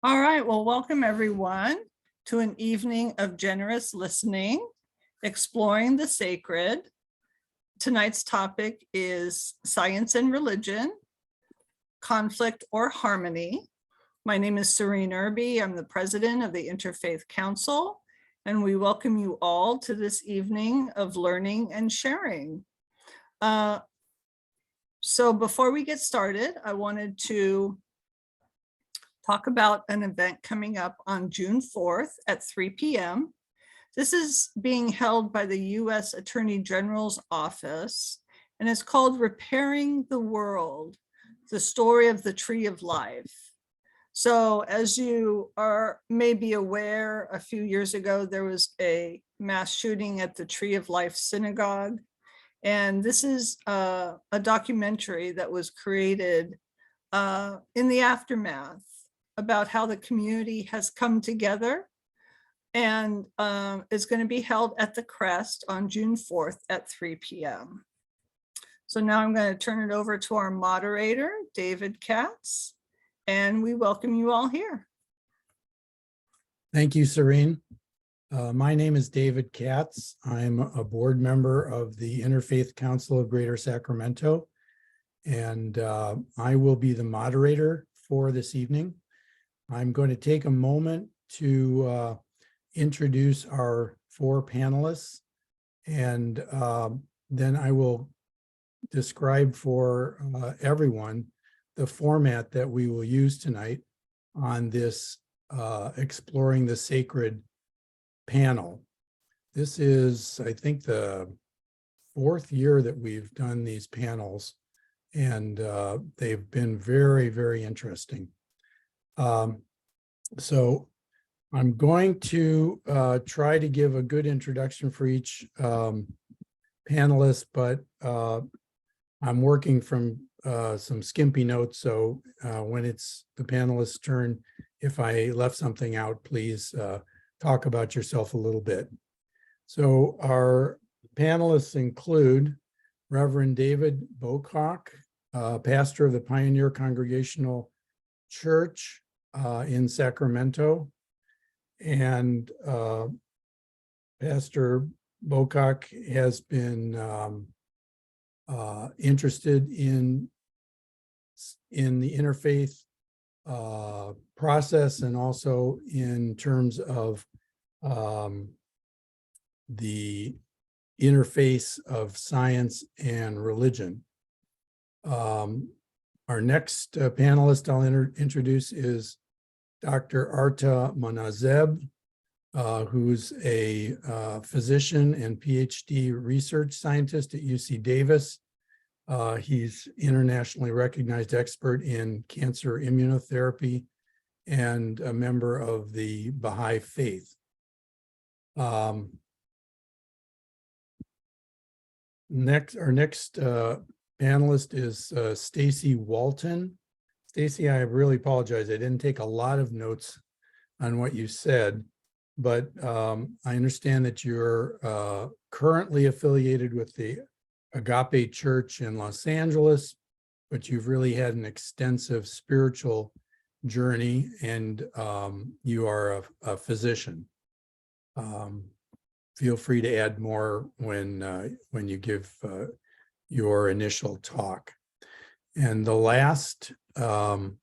All right, well, welcome everyone to an evening of generous listening, exploring the sacred. Tonight's topic is science and religion, conflict or harmony. My name is Serene Irby. I'm the president of the Interfaith Council, and we welcome you all to this evening of learning and sharing. So before we get started, I wanted to talk about an event coming up on June 4th at 3 p.m. This is being held by the U.S. Attorney General's Office, and it's called Repairing the World, the Story of the Tree of Life. So as you may be aware, a few years ago, there was a mass shooting at the Tree of Life Synagogue. And this is a documentary that was created in the aftermath about how the community has come together, and is going to be held at the Crest on June 4th at 3 p.m. So now I'm going to turn it over to our moderator, David Katz, and we welcome you all here. Thank you, Serene. My name is David Katz. I'm a board member of the Interfaith Council of Greater Sacramento, and I will be the moderator for this evening. I'm going to take a moment to introduce our four panelists, and then I will describe for everyone the format that we will use tonight on this Exploring the Sacred panel. This is, I think, the fourth year that we've done these panels, and they've been very, very interesting. So I'm going to try to give a good introduction for each panelist, but I'm working from some skimpy notes. So when it's the panelist's turn, if I left something out, please talk about yourself a little bit. So our panelists include Reverend David Bocock, pastor of the Pioneer Congregational Church in Sacramento. And Pastor Bocock has been interested in the interfaith process, and also in terms of the interface of science and religion. Our next panelist I'll introduce is Dr. Arta Monazeb, who's a physician and PhD research scientist at UC Davis. He's internationally recognized expert in cancer immunotherapy and a member of the Baha'i faith. Our next panelist is Stacy Walton. Stacy, I really apologize. I didn't take a lot of notes on what you said, but I understand that you're currently affiliated with the Agape Church in Los Angeles, but you've really had an extensive spiritual journey, and you are a physician. Feel free to add more when you give your initial talk. And the last panelist,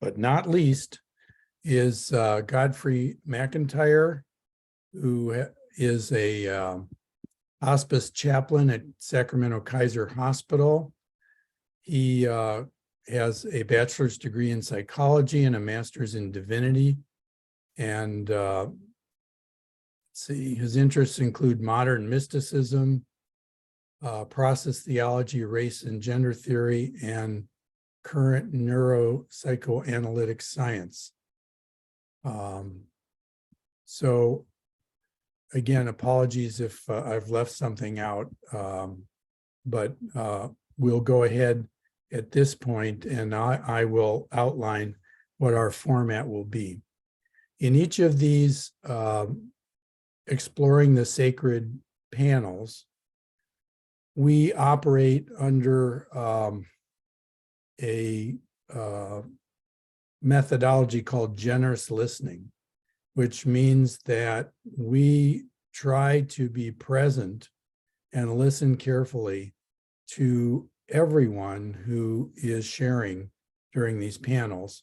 but not least, is Godfrey McIntyre, who is a hospice chaplain at Sacramento Kaiser Hospital. He has a bachelor's degree in psychology and a master's in divinity. And let's see, his interests include modern mysticism, process theology, race and gender theory, and current neuropsychoanalytic science. So again, apologies if I've left something out, but we'll go ahead at this point, and I will outline what our format will be. In each of these Exploring the Sacred panels, we operate under a methodology called generous listening, which means that we try to be present and listen carefully to everyone who is sharing during these panels.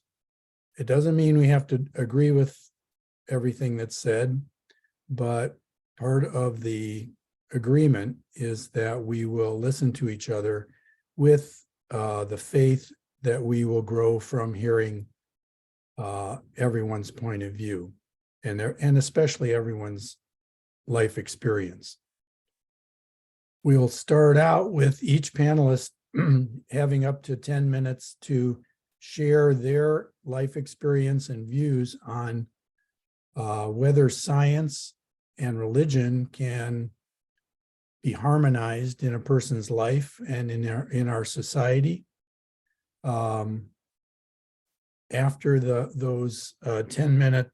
It doesn't mean we have to agree with everything that's said, but part of the agreement is that we will listen to each other with the faith that we will grow from hearing everyone's point of view and especially everyone's life experience. We'll start out with each panelist having up to 10 minutes to share their life experience and views on whether science and religion can be harmonized in a person's life and in our society. After those 10-minute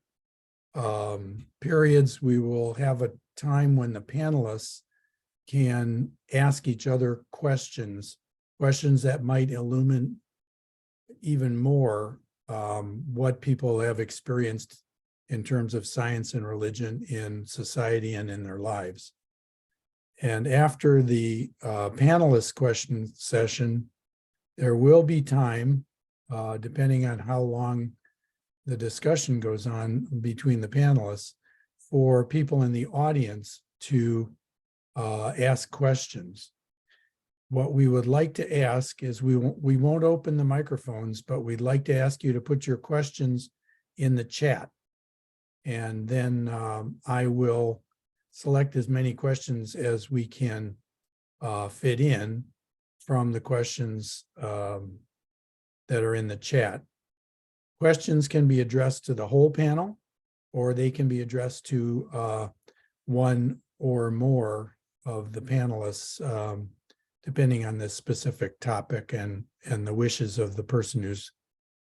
periods, we will have a time when the panelists can ask each other questions that might illumine even more what people have experienced in terms of science and religion in society and in their lives. And after the panelist question session, there will be time, depending on how long the discussion goes on between the panelists, for people in the audience to ask questions. What we would like to ask is we won't open the microphones, but we'd like to ask you to put your questions in the chat. And then I will select as many questions as we can fit in from the questions that are in the chat. Questions can be addressed to the whole panel, or they can be addressed to one or more of the panelists, depending on the specific topic and the wishes of the person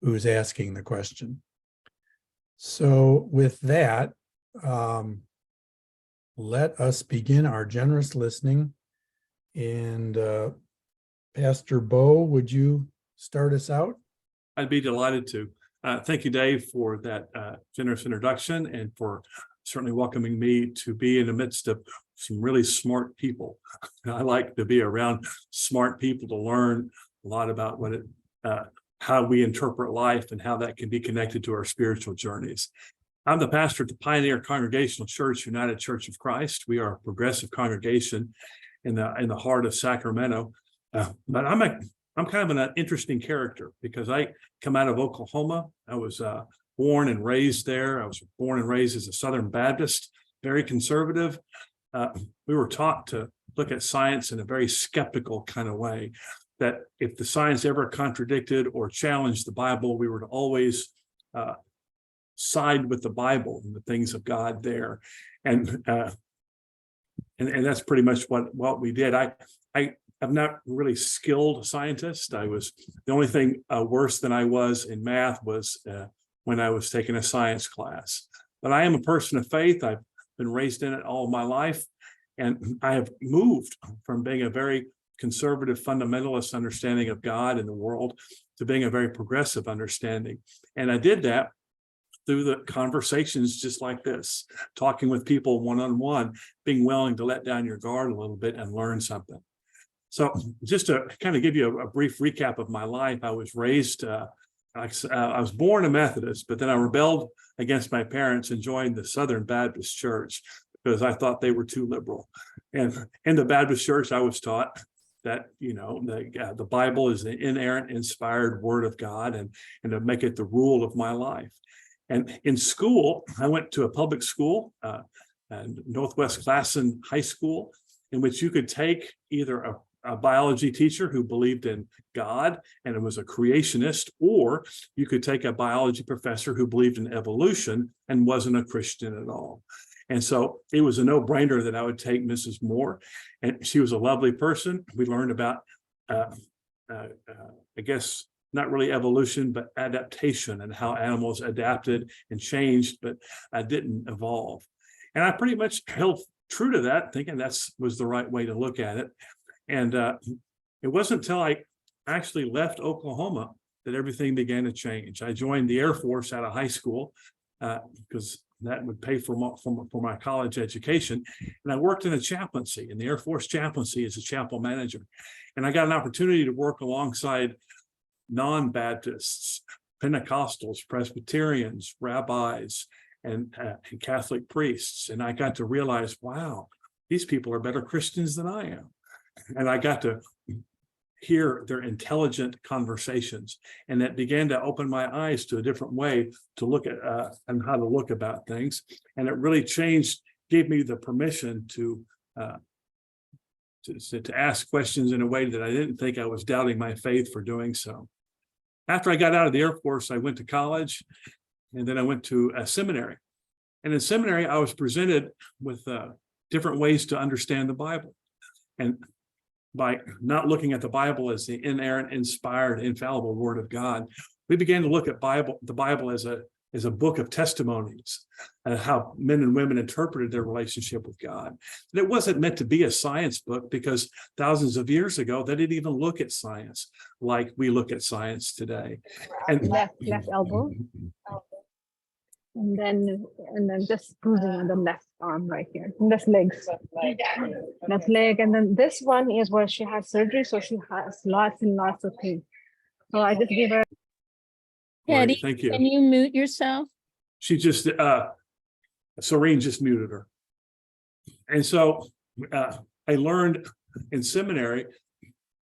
who's asking the question. So with that, let us begin our generous listening. And Pastor Bo, would you start us out? I'd be delighted to. Thank you, Dave, for that generous introduction and for certainly welcoming me to be in the midst of some really smart people. I like to be around smart people to learn a lot about how we interpret life and how that can be connected to our spiritual journeys. I'm the pastor at the Pioneer Congregational Church, United Church of Christ. We are a progressive congregation in the heart of Sacramento. But I'm kind of an interesting character because I come out of Oklahoma. I was born and raised there. I was born and raised as a Southern Baptist, very conservative. We were taught to look at science in a very skeptical kind of way, that if the science ever contradicted or challenged the Bible, we were to always side with the Bible and the things of God there. And that's pretty much what we did. I'm not really skilled scientist. The only thing worse than I was in math was when I was taking a science class. But I am a person of faith. I've been raised in it all my life. And I have moved from being a very conservative fundamentalist understanding of God and the world to being a very progressive understanding. And I did that through the conversations just like this, talking with people one-on-one, being willing to let down your guard a little bit and learn something. So just to kind of give you a brief recap of my life, I was raised, I was born a Methodist, but then I rebelled against my parents and joined the Southern Baptist Church because I thought they were too liberal. And in the Baptist Church, I was taught that, the Bible is the inerrant, inspired word of God and to make it the rule of my life. And in school, I went to a public school, Northwest Classen High School, in which you could take either a biology teacher who believed in God and it was a creationist, or you could take a biology professor who believed in evolution and wasn't a Christian at all. And so it was a no-brainer that I would take Mrs. Moore, and she was a lovely person. We learned about, I guess, not really evolution, but adaptation and how animals adapted and changed, but didn't evolve. And I pretty much held true to that, thinking that was the right way to look at it. And it wasn't until I actually left Oklahoma that everything began to change. I joined the Air Force out of high school because that would pay for my college education. And I worked in a chaplaincy, in the Air Force chaplaincy as a chapel manager. And I got an opportunity to work alongside non-Baptists, Pentecostals, Presbyterians, rabbis, and Catholic priests. And I got to realize, wow, these people are better Christians than I am. And I got to hear their intelligent conversations. And that began to open my eyes to a different way to look at and how to look about things. And it really changed, gave me the permission to ask questions in a way that I didn't think I was doubting my faith for doing so. After I got out of the Air Force, I went to college, and then I went to a seminary. And in seminary, I was presented with different ways to understand the Bible. And by not looking at the Bible as the inerrant, inspired, infallible Word of God, we began to look at the Bible as a book of testimonies and how men and women interpreted their relationship with God. And it wasn't meant to be a science book, because thousands of years ago, they didn't even look at science like we look at science today. And left elbow, and then just cruising on the left arm right here, left legs, left leg, and then this one is where she had surgery, so she has lots and lots of pain. So I just gave her. Great, thank you. Can you mute yourself? She just, Serene just muted her. And so I learned in seminary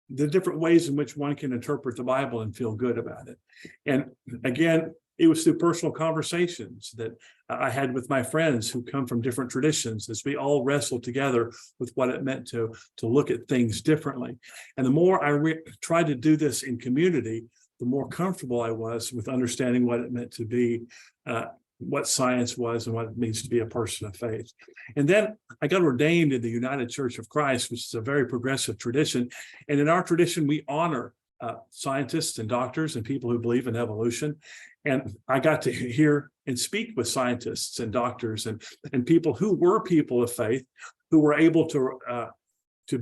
the different ways in which one can interpret the Bible and feel good about it. And again, it was through personal conversations that I had with my friends who come from different traditions, as we all wrestled together with what it meant to look at things differently. And the more I tried to do this in community, the more comfortable I was with understanding what it meant to be, what science was, and what it means to be a person of faith. And then I got ordained in the United Church of Christ, which is a very progressive tradition. And in our tradition, we honor scientists and doctors and people who believe in evolution. And I got to hear and speak with scientists and doctors and people who were people of faith, who were able to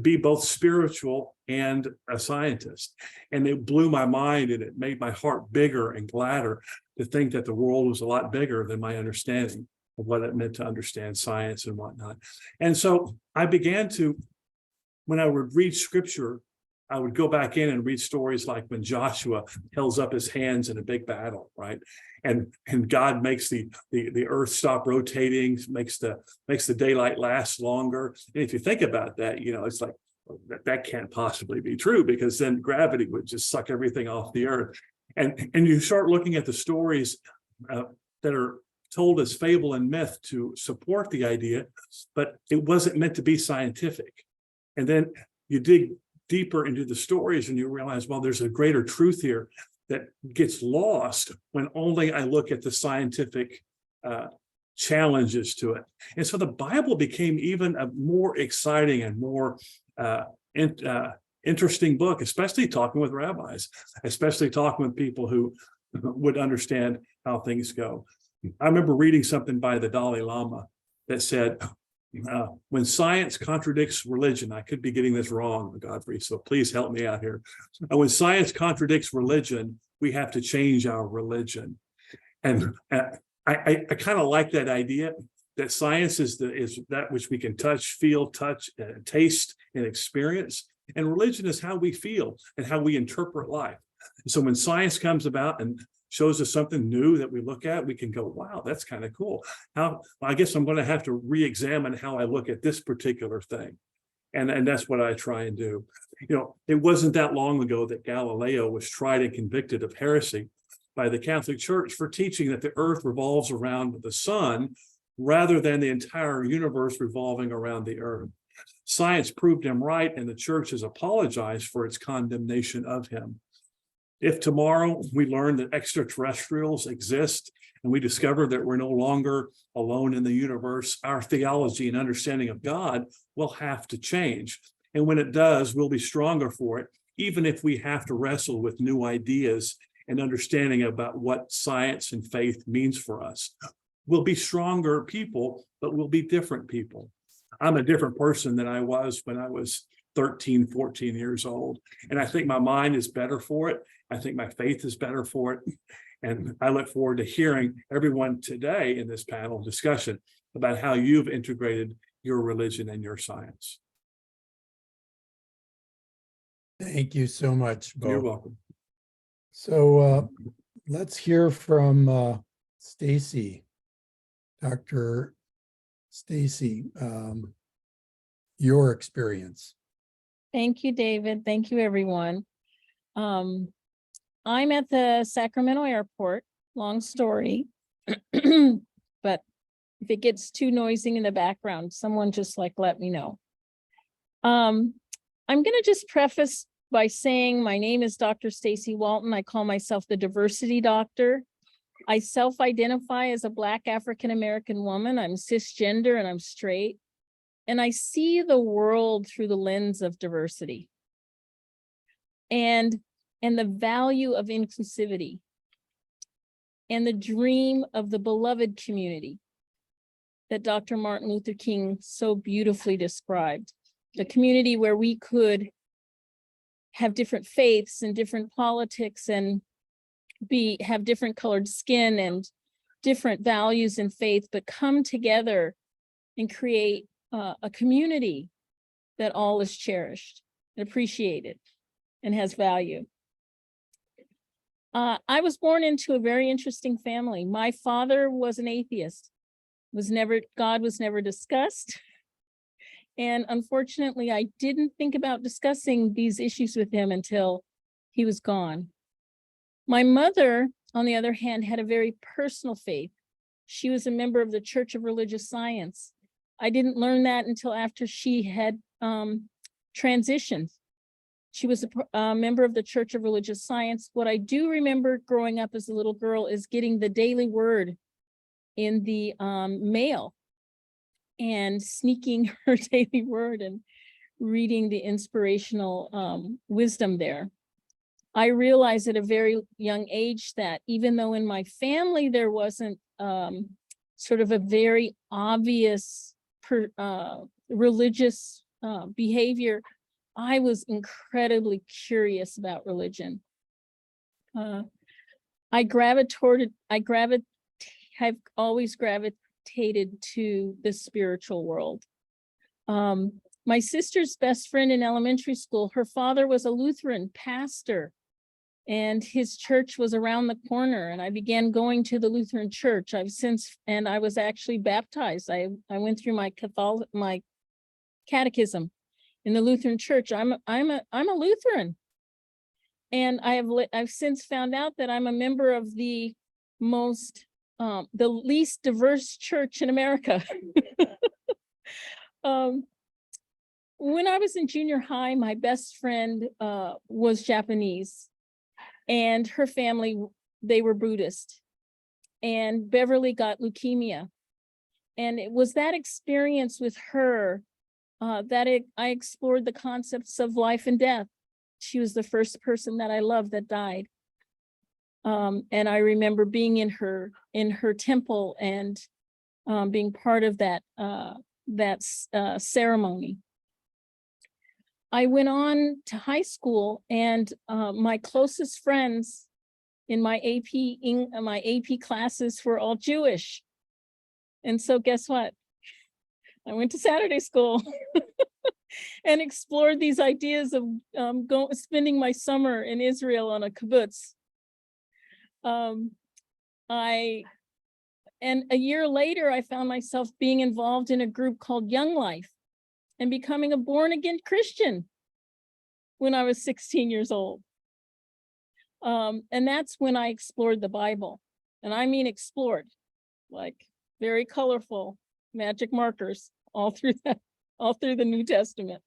be both spiritual and a scientist. And it blew my mind, and it made my heart bigger and gladder to think that the world was a lot bigger than my understanding of what it meant to understand science and whatnot. And so I began to, when I would read scripture, I would go back in and read stories like when Joshua held up his hands in a big battle, right? And God makes the earth stop rotating, makes the daylight last longer. And if you think about that, it's like that can't possibly be true, because then gravity would just suck everything off the earth. And you start looking at the stories that are told as fable and myth to support the idea, but it wasn't meant to be scientific. And then you dig deeper into the stories and you realize, well, there's a greater truth here that gets lost when only I look at the scientific challenges to it. And so the Bible became even a more exciting and more interesting book, especially talking with rabbis, especially talking with people who would understand how things go. I remember reading something by the Dalai Lama that said, when science contradicts religion, I could be getting this wrong, Godfrey, so please help me out here. When science contradicts religion, we have to change our religion. And I kind of like that idea that science is that which we can touch, feel, taste, and experience. And religion is how we feel and how we interpret life. So when science comes about and shows us something new that we look at, we can go, wow, that's kind of cool. I guess I'm going to have to re-examine how I look at this particular thing. And that's what I try and do. It wasn't that long ago that Galileo was tried and convicted of heresy by the Catholic Church for teaching that the earth revolves around the sun rather than the entire universe revolving around the earth. Science proved him right, and the church has apologized for its condemnation of him. If tomorrow we learn that extraterrestrials exist and we discover that we're no longer alone in the universe, our theology and understanding of God will have to change. And when it does, we'll be stronger for it, even if we have to wrestle with new ideas and understanding about what science and faith means for us. We'll be stronger people, but we'll be different people. I'm a different person than I was when I was 13, 14 years old. And I think my mind is better for it. I think my faith is better for it. And I look forward to hearing everyone today in this panel discussion about how you've integrated your religion and your science. Thank you so much, You're Bo. welcome. So let's hear from Stacy. Dr. Stacy, your experience. Thank you, David. Thank you, everyone. I'm at the Sacramento airport, long story. But if it gets too noisy in the background, someone just let me know. I'm gonna just preface by saying my name is Dr. Stacy Walton. I call myself the diversity doctor. I self-identify as a Black African-American woman. I'm cisgender and I'm straight. And I see the world through the lens of diversity and the value of inclusivity and the dream of the beloved community that Dr. Martin Luther King so beautifully described. The community where we could have different faiths and different politics and have different colored skin and different values and faith, but come together and create a community that all is cherished and appreciated and has value. I was born into a very interesting family. My father was an atheist. God was never discussed. And unfortunately, I didn't think about discussing these issues with him until he was gone. My mother, on the other hand, had a very personal faith. She was a member of the Church of Religious Science. I didn't learn that until after she had transitioned. She was a member of the Church of Religious Science. What I do remember growing up as a little girl is getting the daily word in the mail and sneaking her daily word and reading the inspirational wisdom there. I realized at a very young age that even though in my family there wasn't sort of a very obvious religious behavior, I was incredibly curious about religion. I've always gravitated to the spiritual world. My sister's best friend in elementary school, her father was a Lutheran pastor, and his church was around the corner, and I began going to the Lutheran church. And I was actually baptized. I went through my catechism in the Lutheran church. I'm a Lutheran, and I've since found out that I'm a member of the least diverse church in America. When I was in junior high, my best friend was Japanese, and her family, they were Buddhist, and Beverly got leukemia. And it was that experience with her I explored the concepts of life and death. She was the first person that I loved that died. And I remember being in her temple and being part of that ceremony. I went on to high school, and my closest friends in my AP classes were all Jewish. And so guess what? I went to Saturday school and explored these ideas of spending my summer in Israel on a kibbutz. And a year later, I found myself being involved in a group called Young Life and becoming a born-again Christian when I was 16 years old. And that's when I explored the Bible. And I mean explored, like very colorful magic markers all through the New Testament,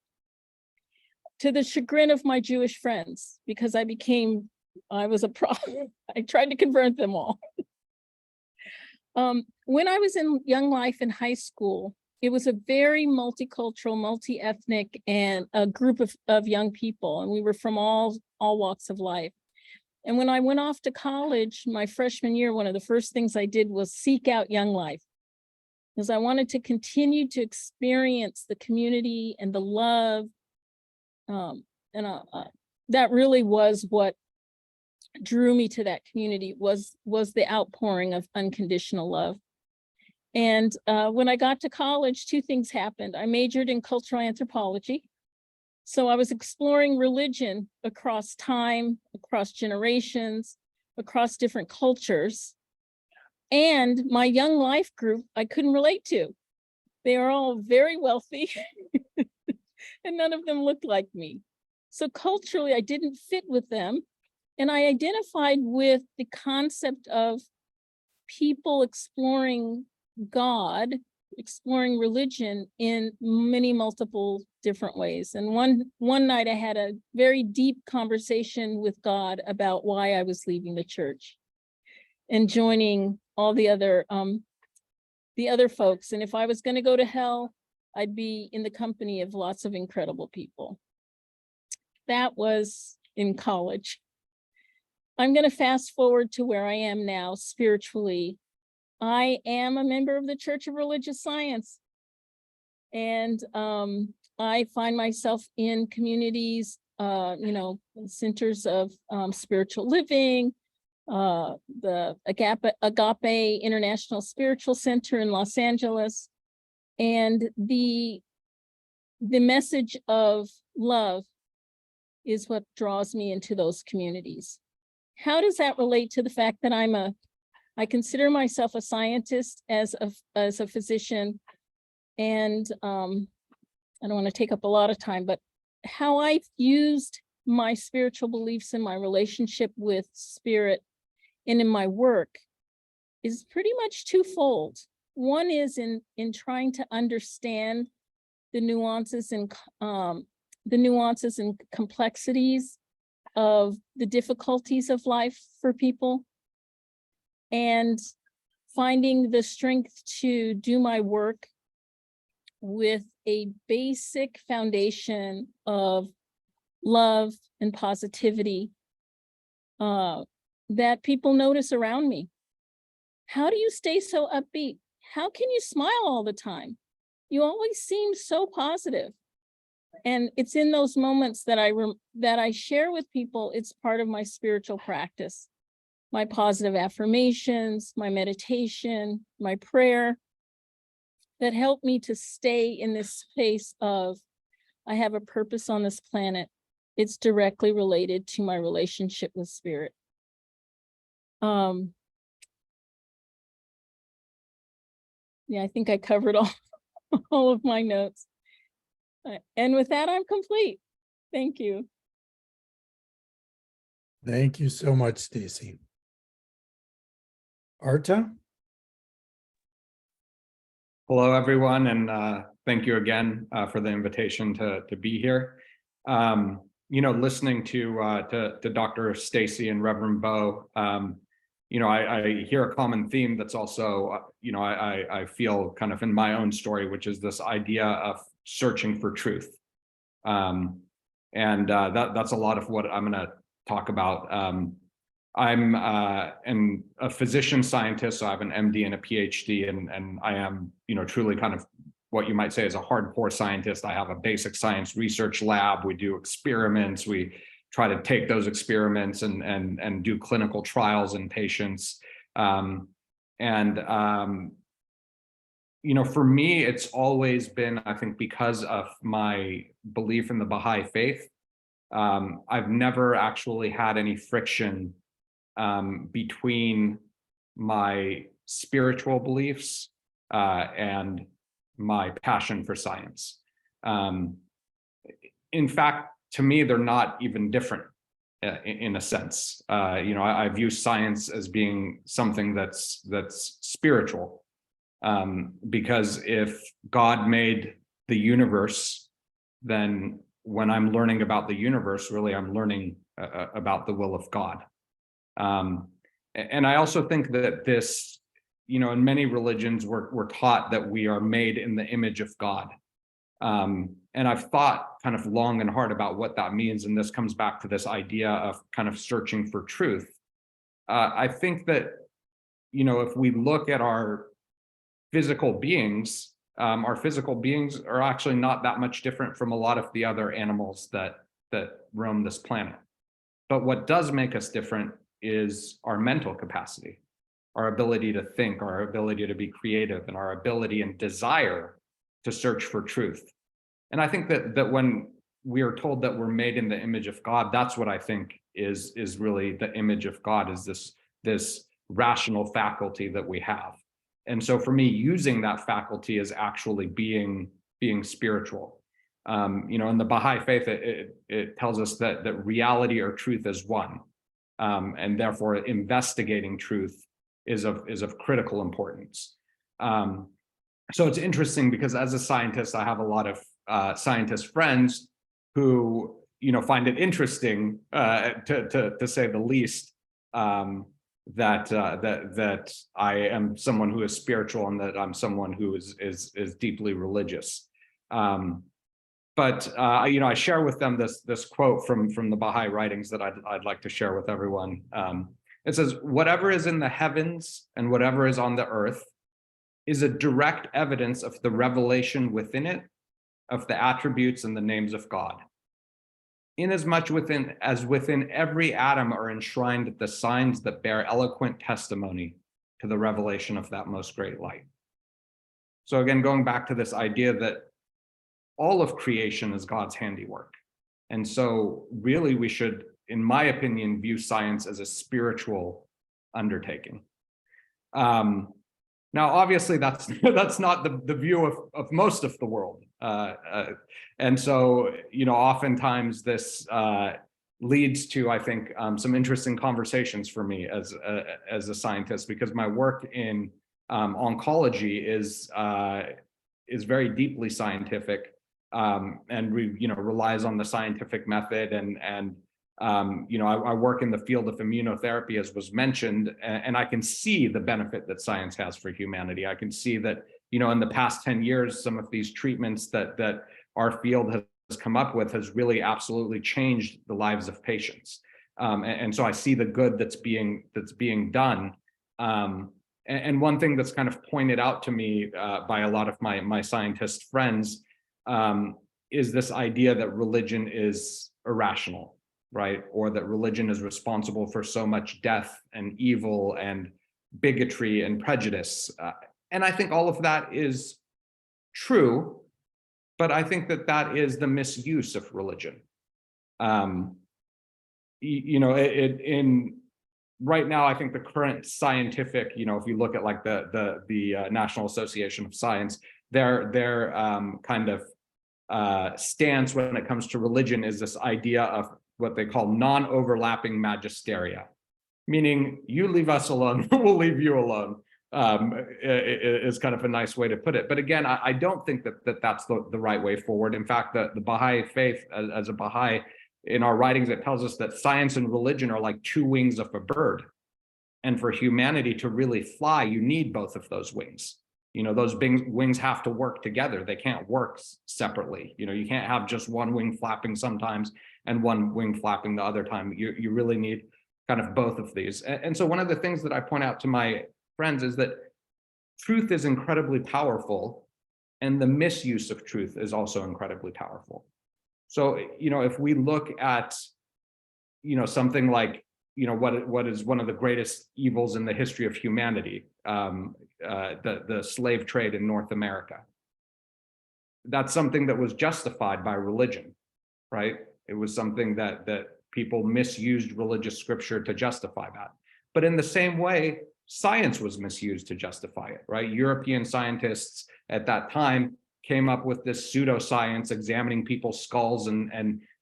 to the chagrin of my Jewish friends, because I was a problem. I tried to convert them all. When I was in Young Life in high school, it was a very multicultural, multi-ethnic, and a group of young people, and we were from all walks of life. And when I went off to college, my freshman year, one of the first things I did was seek out Young Life, because I wanted to continue to experience the community and the love. That really was what drew me to that community was the outpouring of unconditional love. And when I got to college, two things happened. I majored in cultural anthropology. So I was exploring religion across time, across generations, across different cultures. And my young life group, I couldn't relate to. They are all very wealthy and none of them looked like me. So culturally, I didn't fit with them. And I identified with the concept of people exploring God, exploring religion in many multiple different ways. And one night I had a very deep conversation with God about why I was leaving the church and joining all the other folks. And if I was going to go to hell, I'd be in the company of lots of incredible people. That was in college. I'm going to fast forward to where I am now spiritually. I am a member of the Church of Religious Science. And I find myself in communities, centers of spiritual living, the Agape International Spiritual Center in Los Angeles. And the message of love is what draws me into those communities. How does that relate to the fact that I consider myself a scientist as a physician, and I don't want to take up a lot of time, but how I've used my spiritual beliefs in my relationship with spirit and in my work is pretty much twofold. One is in trying to understand the nuances and complexities of the difficulties of life for people, and finding the strength to do my work with a basic foundation of love and positivity that people notice around me. How do you stay so upbeat? How can you smile all the time? You always seem so positive. And it's in those moments that I share with people. It's part of my spiritual practice, my positive affirmations, my meditation, my prayer, that help me to stay in this space of, I have a purpose on this planet. It's directly related to my relationship with spirit. Yeah, I think I covered all of my notes. And with that, I'm complete. Thank you. Thank you so much, Stacy. Arta? Hello, everyone, and thank you again for the invitation to be here. Listening to Dr. Stacy and Reverend Bo, I hear a common theme that's also, I feel kind of in my own story, which is this idea of searching for truth. That's a lot of what I'm going to talk about. I'm a physician scientist, so I have an MD and a PhD, and I am, truly kind of what you might say is a hardcore scientist. I have a basic science research lab. We do experiments. We try to take those experiments and do clinical trials in patients. For me, it's always been, I think, because of my belief in the Baha'i faith, I've never actually had any friction between my spiritual beliefs and my passion for science. In fact, to me, they're not even different in a sense. I view science as being something that's spiritual, because if God made the universe, then when I'm learning about the universe, really, I'm learning about the will of God. And I also think that this, in many religions, we're taught that we are made in the image of God. And I've thought kind of long and hard about what that means. And this comes back to this idea of kind of searching for truth. I think that, if we look at our physical beings are actually not that much different from a lot of the other animals that roam this planet. But what does make us different is our mental capacity, our ability to think, our ability to be creative, and our ability and desire to search for truth. And I think that when we are told that we're made in the image of God, that's what I think is really the image of God, is this rational faculty that we have. And so for me, using that faculty is actually being spiritual. In the Baha'i faith, it tells us that reality or truth is one, and therefore investigating truth is of critical importance. So it's interesting because as a scientist, I have a lot of scientist friends who find it interesting, to say the least, that I am someone who is spiritual and that I'm someone who is deeply religious. But I share with them this quote from the Baha'i writings that I'd like to share with everyone. It says, "Whatever is in the heavens and whatever is on the earth is a direct evidence of the revelation within it of the attributes and the names of God. Inasmuch as within every atom are enshrined the signs that bear eloquent testimony to the revelation of that most great light." So again, going back to this idea that all of creation is God's handiwork. And so really we should, in my opinion, view science as a spiritual undertaking. Now, obviously, that's not the view of most of the world. And so, oftentimes this leads to, I think, some interesting conversations for me as a scientist, because my work in oncology is very deeply scientific, and relies on the scientific method, and I work in the field of immunotherapy, as was mentioned, and I can see the benefit that science has for humanity. I can see that, in the past 10 years, some of these treatments that our field has come up with has really absolutely changed the lives of patients. And so I see the good that's being done. And one thing that's kind of pointed out to me by a lot of my scientist friends is this idea that religion is irrational, right? Or that religion is responsible for so much death and evil and bigotry and prejudice. And I think all of that is true, but I think that is the misuse of religion. Right now, I think the current scientific, if you look at like the National Association of Science, their kind of stance when it comes to religion is this idea of what they call non-overlapping magisteria, meaning you leave us alone, we'll leave you alone, is kind of a nice way to put it. But again, I don't think that's the right way forward. In fact, the Baha'i faith, as a Baha'i, in our writings, it tells us that science and religion are like two wings of a bird. And for humanity to really fly, you need both of those wings. Those wings have to work together. They can't work separately. You can't have just one wing flapping sometimes and one wing flapping the other time. You really need kind of both of these. And so one of the things that I point out to my friends is that truth is incredibly powerful, and the misuse of truth is also incredibly powerful. So, if we look at, something like, what is one of the greatest evils in the history of humanity, the slave trade in North America. That's something that was justified by religion, right? It was something that people misused religious scripture to justify that. But in the same way, science was misused to justify it, right? European scientists at that time came up with this pseudoscience, examining people's skulls and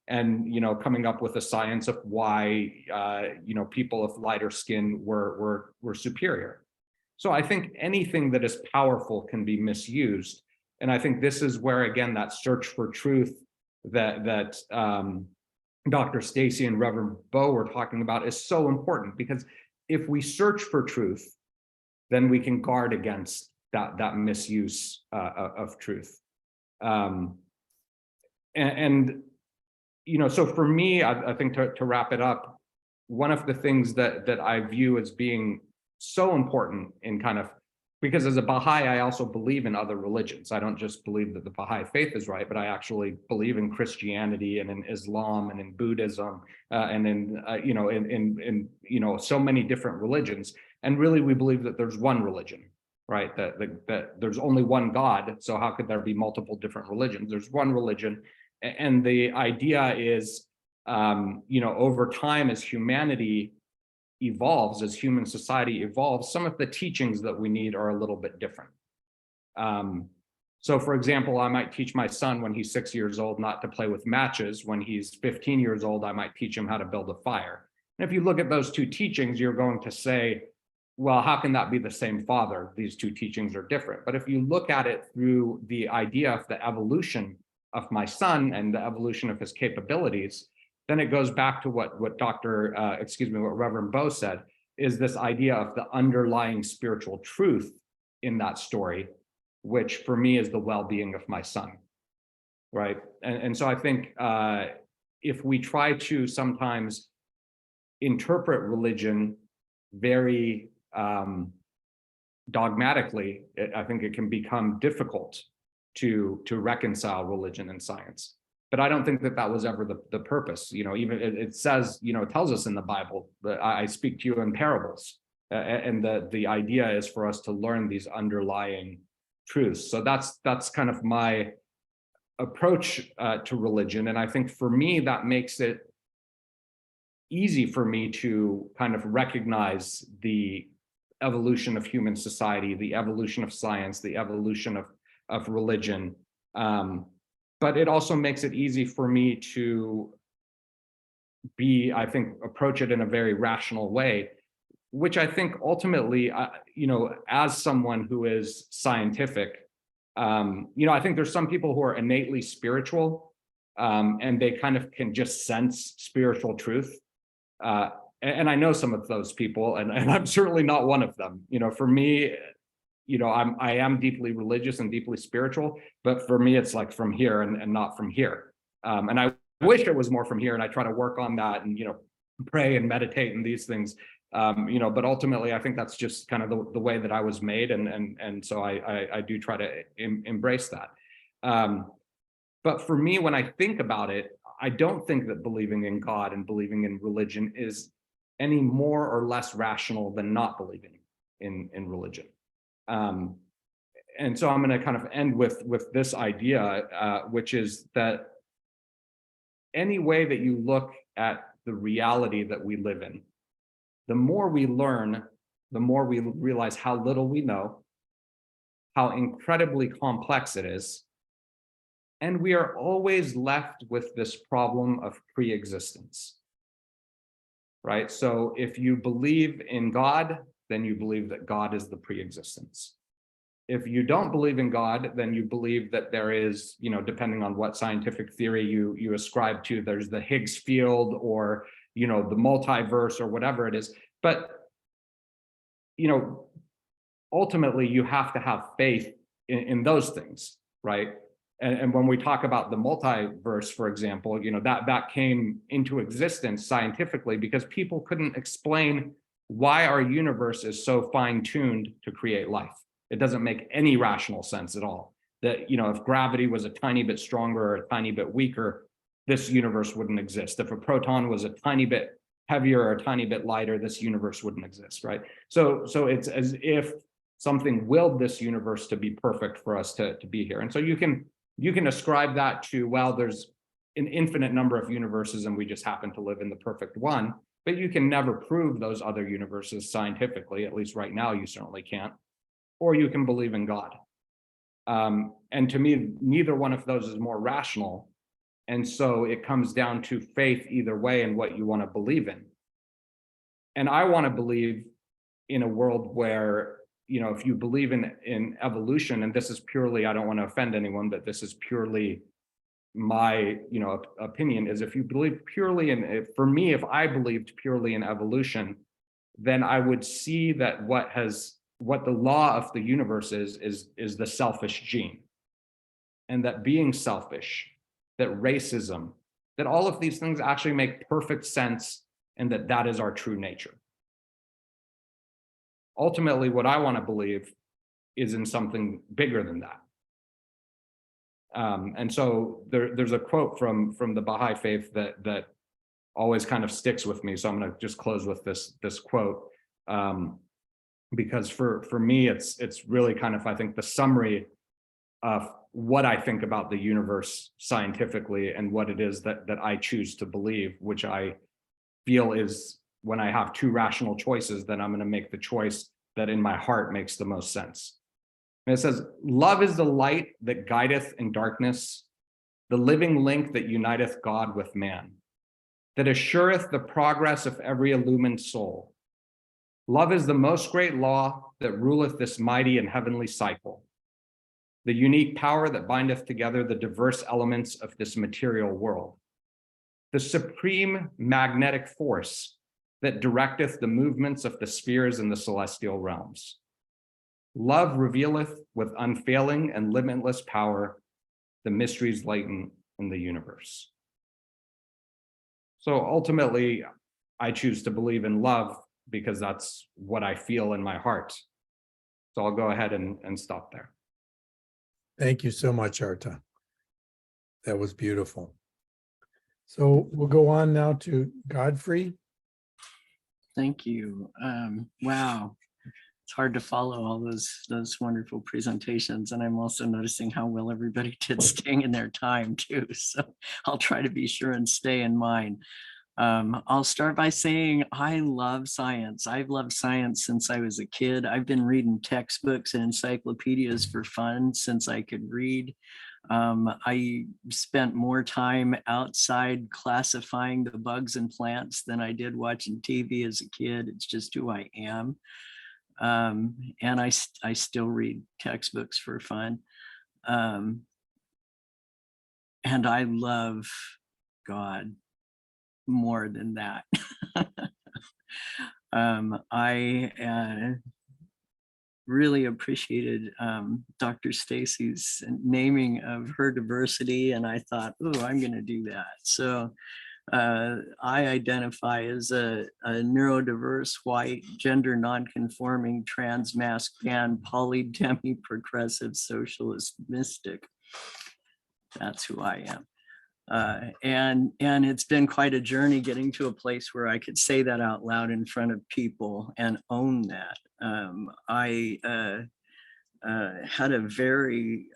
coming up with a science of why people of lighter skin were superior. So I think anything that is powerful can be misused, and I think this is where, again, that search for truth that Dr. Stacy and Reverend Bo were talking about is so important, because if we search for truth, then we can guard against that misuse of truth. So for me, I think to wrap it up, one of the things that I view as being so important in kind of because as a Baha'i, I also believe in other religions. I don't just believe that the Baha'i faith is right, but I actually believe in Christianity and in Islam and in Buddhism and in so many different religions. And really, we believe that there's one religion, right? That there's only one God. So how could there be multiple different religions? There's one religion, and the idea is, over time as humanity evolves, as human society evolves, some of the teachings that we need are a little bit different. So for example, I might teach my son when he's 6 years old not to play with matches. When he's 15 years old, I might teach him how to build a fire. And if you look at those two teachings, you're going to say, well, how can that be the same father? These two teachings are different. But if you look at it through the idea of the evolution of my son and the evolution of his capabilities, then it goes back to what Reverend Bo said, is this idea of the underlying spiritual truth in that story, which for me is the well-being of my son, right? And so I think if we try to sometimes interpret religion very dogmatically, I think it can become difficult to reconcile religion and science. But I don't think that that was ever the purpose. Even it says, it tells us in the Bible that I speak to you in parables. And the idea is for us to learn these underlying truths. So that's kind of my approach to religion. And I think for me, that makes it easy for me to kind of recognize the evolution of human society, the evolution of science, the evolution of religion. But it also makes it easy for me to approach it in a very rational way, which I think ultimately, as someone who is scientific, I think there's some people who are innately spiritual, and they kind of can just sense spiritual truth. And I know some of those people, and I'm certainly not one of them. For me, I am deeply religious and deeply spiritual, but for me, it's like from here and not from here. And I wish it was more from here, and I try to work on that and, pray and meditate and these things. But ultimately, I think that's just kind of the way that I was made. And so I do try to embrace that. But for me, when I think about it, I don't think that believing in God and believing in religion is any more or less rational than not believing in religion. And so I'm going to kind of end with this idea, which is that any way that you look at the reality that we live in, the more we learn, the more we realize how little we know, how incredibly complex it is. And we are always left with this problem of pre-existence, right? So if you believe in God, then you believe that God is the pre-existence. If you don't believe in God, then you believe that there is, depending on what scientific theory you ascribe to, there's the Higgs field or, the multiverse or whatever it is. But, ultimately you have to have faith in those things, right? And when we talk about the multiverse, for example, that came into existence scientifically because people couldn't explain why our universe is so fine-tuned to create life. It doesn't make any rational sense at all. That, if gravity was a tiny bit stronger or a tiny bit weaker, this universe wouldn't exist. If a proton was a tiny bit heavier or a tiny bit lighter, this universe wouldn't exist, right? So it's as if something willed this universe to be perfect for us to be here. And so you can ascribe that to, well, there's an infinite number of universes and we just happen to live in the perfect one, but you can never prove those other universes scientifically, at least right now you certainly can't, or you can believe in God. And to me, neither one of those is more rational. And so it comes down to faith either way and what you want to believe in. And I want to believe in a world where, if you believe in evolution, and this is purely, I don't want to offend anyone, but this is purely my, opinion, is if you believe purely in, for me, if I believed purely in evolution, then I would see that what the law of the universe is the selfish gene. And that being selfish, that racism, that all of these things actually make perfect sense, and that is our true nature. Ultimately, what I want to believe is in something bigger than that. And so there's a quote from the Baha'i faith that always kind of sticks with me. So I'm going to just close with this quote, because for me, it's really kind of, I think, the summary of what I think about the universe scientifically and what it is that I choose to believe, which I feel is, when I have two rational choices, then I'm going to make the choice that in my heart makes the most sense. And it says, love is the light that guideth in darkness, the living link that uniteth God with man, that assureth the progress of every illumined soul. Love is the most great law that ruleth this mighty and heavenly cycle, the unique power that bindeth together the diverse elements of this material world, the supreme magnetic force that directeth the movements of the spheres in the celestial realms. Love revealeth with unfailing and limitless power the mysteries latent in the universe. So ultimately, I choose to believe in love because that's what I feel in my heart. So I'll go ahead and stop there. Thank you so much, Arta. That was beautiful. So we'll go on now to Godfrey. Thank you. Wow. It's hard to follow all those wonderful presentations. And I'm also noticing how well everybody did staying in their time too. So I'll try to be sure and stay in mine. I'll start by saying I love science. I've loved science since I was a kid. I've been reading textbooks and encyclopedias for fun since I could read. I spent more time outside classifying the bugs and plants than I did watching TV as a kid. It's just who I am. And I still read textbooks for fun. And I love God more than that. I really appreciated Dr. Stacy's naming of her diversity, and I thought, oh, I'm going to do that. So I identify as a neurodiverse, white, gender nonconforming, trans, mask, pan, polydemi, progressive, socialist, mystic. That's who I am. And it's been quite a journey getting to a place where I could say that out loud in front of people and own that. I had a very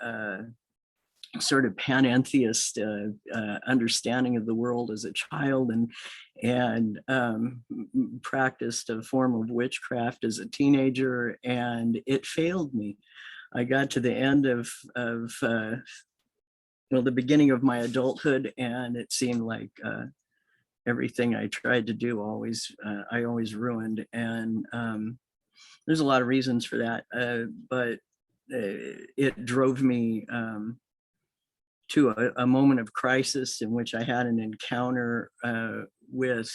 sort of panentheist understanding of the world as a child, and practiced a form of witchcraft as a teenager, and it failed me. I got to the end of the beginning of my adulthood, and it seemed like everything I tried to do I always ruined. And there's a lot of reasons for that, but it drove me to a moment of crisis in which I had an encounter with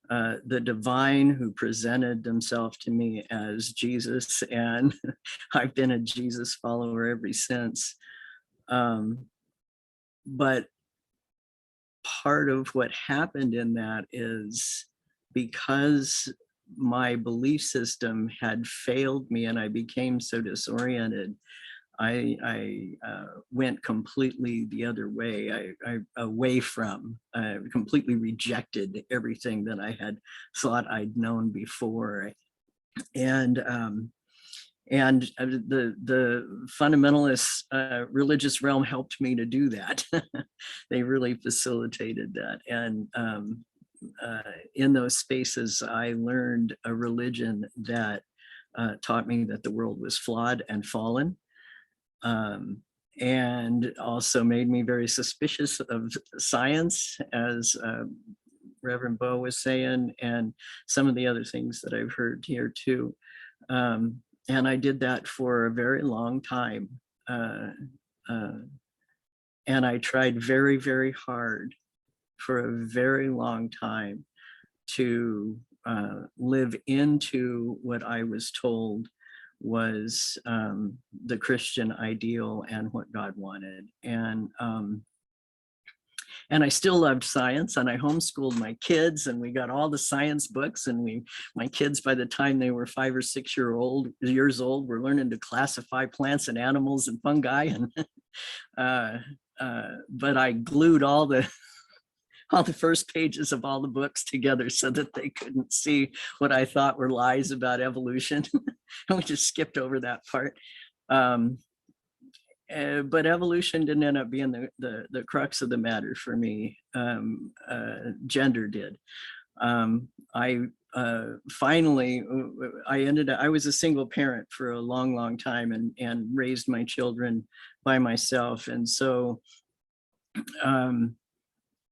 the divine, who presented themselves to me as Jesus, and I've been a Jesus follower ever since. But part of what happened in that is because my belief system had failed me and I became so disoriented, I went completely the other way. I away from, completely rejected everything that I had thought I'd known before. And the fundamentalist religious realm helped me to do that. They really facilitated that. And in those spaces, I learned a religion that taught me that the world was flawed and fallen. And also made me very suspicious of science, as Reverend Bo was saying, and some of the other things that I've heard here too. And I did that for a very long time. And I tried very, very hard for a very long time to live into what I was told was the Christian ideal and what God wanted. And and I still loved science, and I homeschooled my kids, and we got all the science books, and my kids, by the time they were 5 or 6 years old, were learning to classify plants and animals and fungi. And but I glued all the first pages of all the books together so that they couldn't see what I thought were lies about evolution. And we just skipped over that part. But evolution didn't end up being the crux of the matter for me. Gender did. I finally, I was a single parent for a long time and raised my children by myself. And so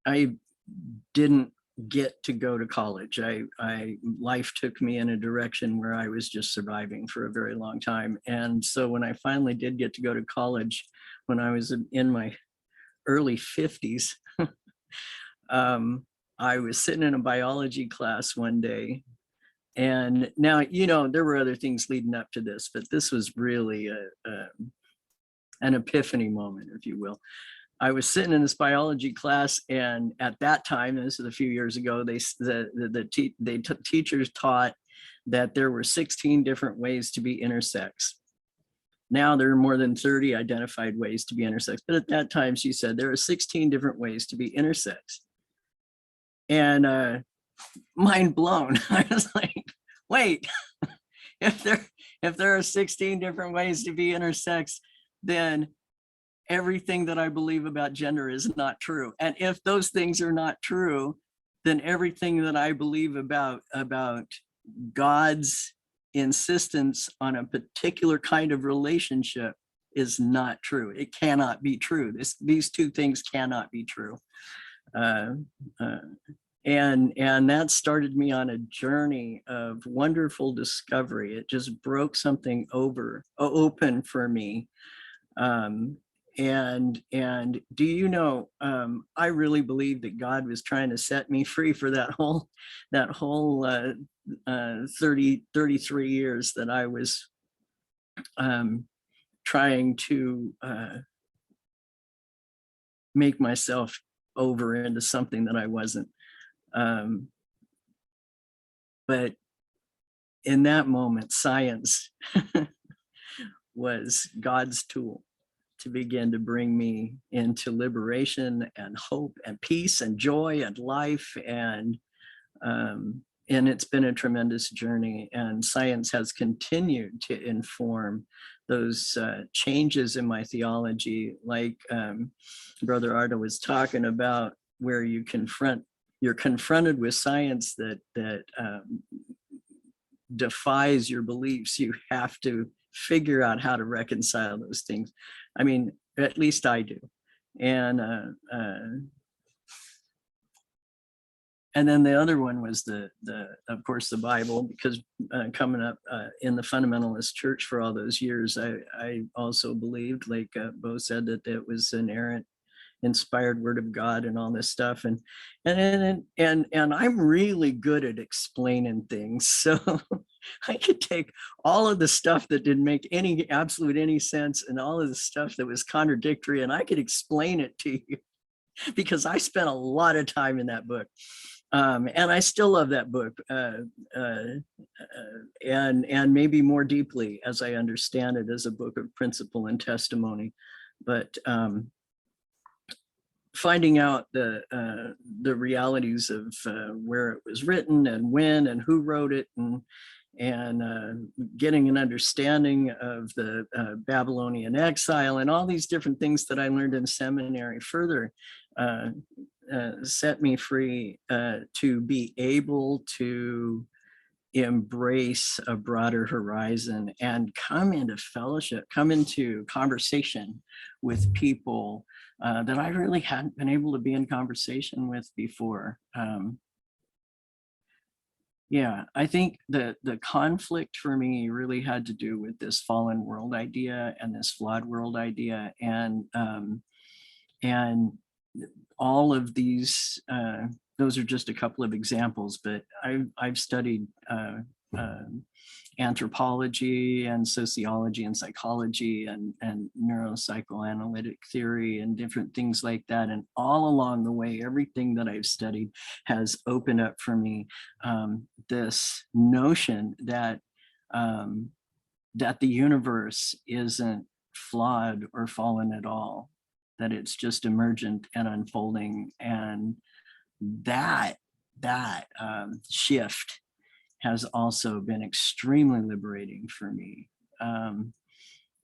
I didn't get to go to college. Life took me in a direction where I was just surviving for a very long time. And so when I finally did get to go to college, when I was in my early 50s, I was sitting in a biology class one day. And now, there were other things leading up to this, but this was really an epiphany moment, if you will. I was sitting in this biology class, and at that time, this is a few years ago, teachers taught that there were 16 different ways to be intersex. Now there are more than 30 identified ways to be intersex, but at that time she said there are 16 different ways to be intersex. And mind blown. I was like, wait, if there are 16 different ways to be intersex, then everything that I believe about gender is not true. And if those things are not true, then everything that I believe about God's insistence on a particular kind of relationship is not true. It cannot be true. These two things cannot be true. And that started me on a journey of wonderful discovery. It just broke something open for me. And do you know, I really believe that God was trying to set me free for that whole 33 years that I was trying to make myself over into something that I wasn't. But in that moment, science was God's tool to begin to bring me into liberation and hope and peace and joy and life. And it's been a tremendous journey, and science has continued to inform those changes in my theology, like Brother Arda was talking about, where you're confronted with science that defies your beliefs. You have to figure out how to reconcile those things. I mean, at least I do. And then the other one was of course, the Bible, because coming up in the fundamentalist church for all those years, I also believed, like Bo said, that it was an inerrant, inspired word of God and all this stuff. And I'm really good at explaining things. So I could take all of the stuff that didn't make any sense, and all of the stuff that was contradictory, and I could explain it to you because I spent a lot of time in that book. And I still love that book, and maybe more deeply as I understand it as a book of principle and testimony. But finding out the realities of where it was written and when and who wrote it, and getting an understanding of the Babylonian exile and all these different things that I learned in seminary further set me free to be able to embrace a broader horizon and come into fellowship, come into conversation with people that I really hadn't been able to be in conversation with before. Yeah, I think the conflict for me really had to do with this fallen world idea and this flawed world idea, and all of these, those are just a couple of examples, but I've studied anthropology and sociology and psychology and neuropsychoanalytic theory and different things like that. And all along the way, everything that I've studied has opened up for me this notion that that the universe isn't flawed or fallen at all, that it's just emergent and unfolding. And that shift has also been extremely liberating for me.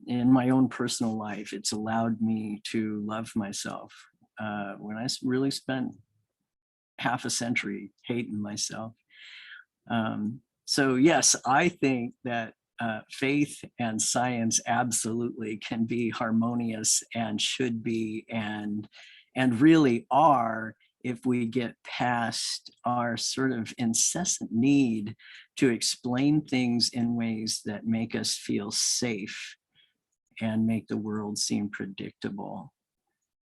In my own personal life, it's allowed me to love myself when I really spent half a century hating myself. So yes, I think that faith and science absolutely can be harmonious and should be and really are, if we get past our sort of incessant need to explain things in ways that make us feel safe and make the world seem predictable.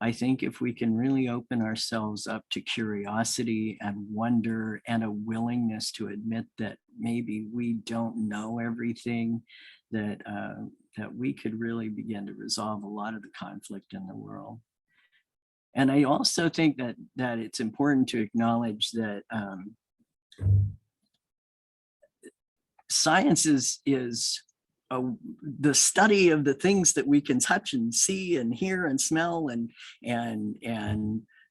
I think if we can really open ourselves up to curiosity and wonder and a willingness to admit that maybe we don't know everything, that we could really begin to resolve a lot of the conflict in the world. And I also think that it's important to acknowledge that science is the study of the things that we can touch and see and hear and smell and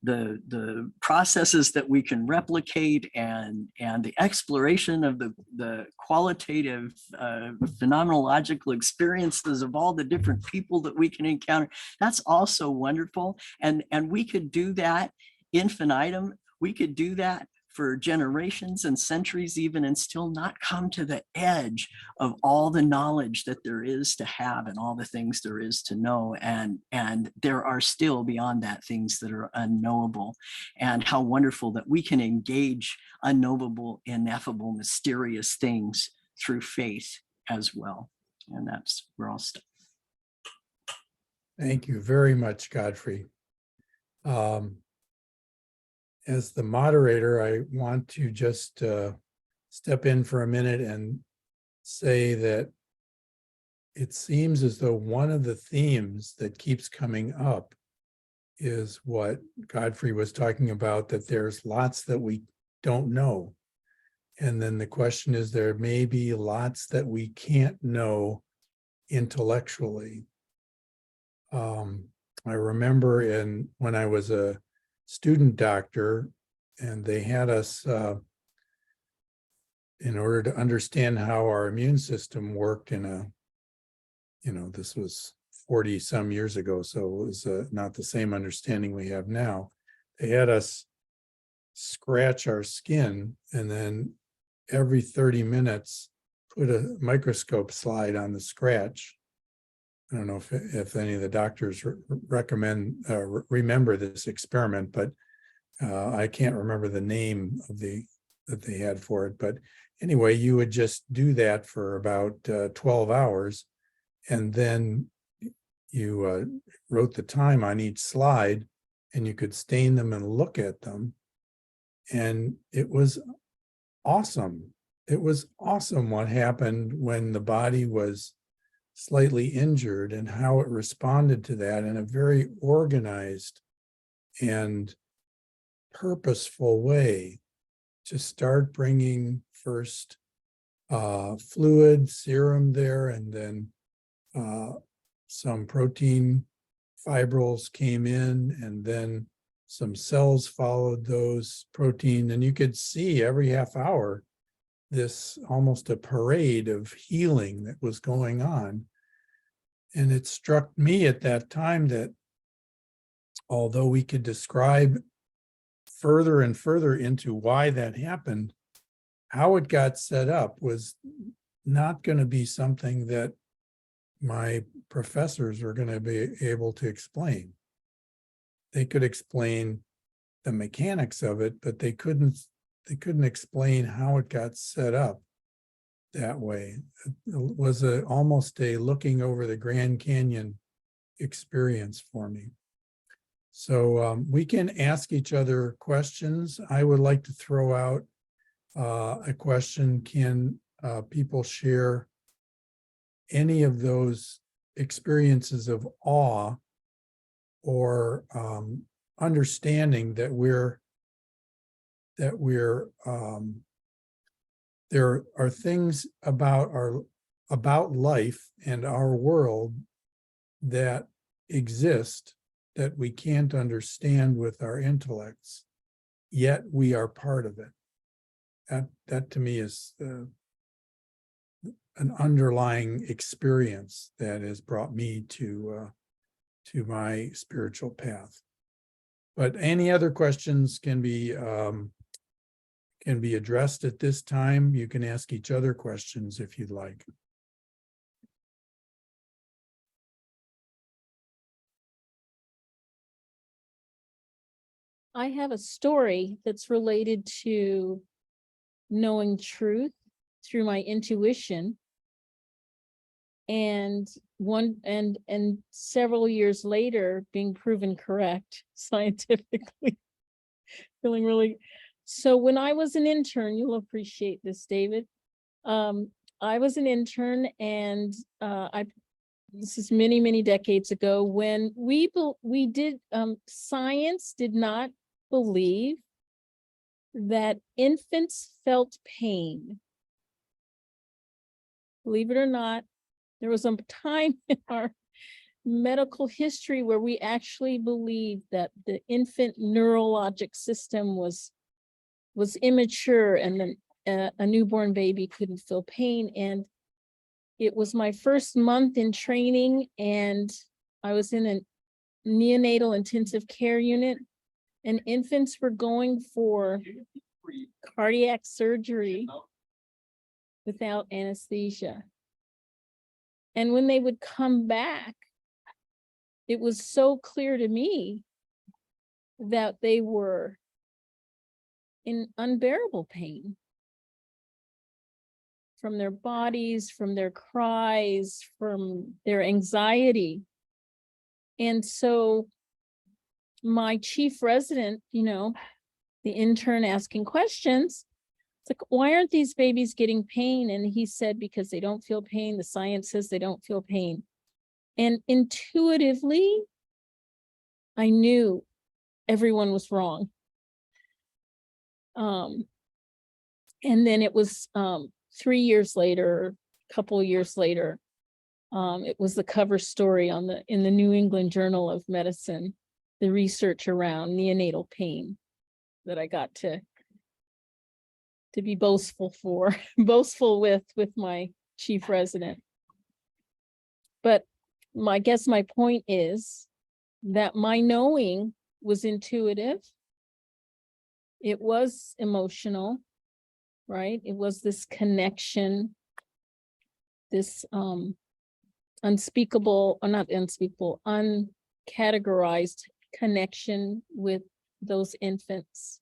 the processes that we can replicate and the exploration of the qualitative phenomenological experiences of all the different people that we can encounter. That's also wonderful. And we could do that infinitum. We could do that for generations and centuries even, and still not come to the edge of all the knowledge that there is to have and all the things there is to know. And there are still beyond that things that are unknowable. And how wonderful that we can engage unknowable, ineffable, mysterious things through faith as well. And that's where I'll stop. Thank you very much, Godfrey. As the moderator, I want to just step in for a minute and say that it seems as though one of the themes that keeps coming up is what Godfrey was talking about, that there's lots that we don't know. And then the question is, there may be lots that we can't know intellectually. I remember when I was a student doctor, and they had us in order to understand how our immune system worked this was 40 some years ago, so it was not the same understanding we have now. They had us scratch our skin and then every 30 minutes put a microscope slide on the scratch. I don't know if any of the doctors remember this experiment, but I can't remember the name of that they had for it. But anyway, you would just do that for about 12 hours, and then you wrote the time on each slide, and you could stain them and look at them, and it was awesome. It was awesome what happened when the body was slightly injured and how it responded to that in a very organized and purposeful way, to start bringing first fluid, serum there, and then some protein fibrils came in, and then some cells followed those protein, and you could see every half hour this almost a parade of healing that was going on. And it struck me at that time that although we could describe further and further into why that happened, how it got set up was not going to be something that my professors were going to be able to explain. They could explain the mechanics of it, but they couldn't explain how it got set up that way. It was almost a looking over the Grand Canyon experience for me. So we can ask each other questions. I would like to throw out a question. Can people share any of those experiences of awe or understanding that there are things about life and our world that exist that we can't understand with our intellects, yet we are part of it. That to me is an underlying experience that has brought me to my spiritual path. But any other questions can be addressed at this time. You can ask each other questions if you'd like. I have a story that's related to knowing truth through my intuition. And several years later being proven correct scientifically. Feeling really. So when I was an intern, you'll appreciate this, David. I was an intern, and this is many, many decades ago, when science did not believe that infants felt pain. Believe it or not, there was a time in our medical history where we actually believed that the infant neurologic system was immature, and then a newborn baby couldn't feel pain. And it was my first month in training, and I was in a neonatal intensive care unit, and infants were going for cardiac surgery without anesthesia. And when they would come back, it was so clear to me that they were in unbearable pain from their bodies, from their cries, from their anxiety. And so my chief resident, the intern asking questions, it's like, why aren't these babies getting pain? And he said, because they don't feel pain. The science says they don't feel pain. And intuitively, I knew everyone was wrong. And then it was 3 years later, a couple of years later, it was the cover story in the New England Journal of Medicine, the research around neonatal pain that I got to be boastful with my chief resident. But I guess my point is that my knowing was intuitive. It was emotional, right? It was this connection, this unspeakable, or not unspeakable, uncategorized connection with those infants.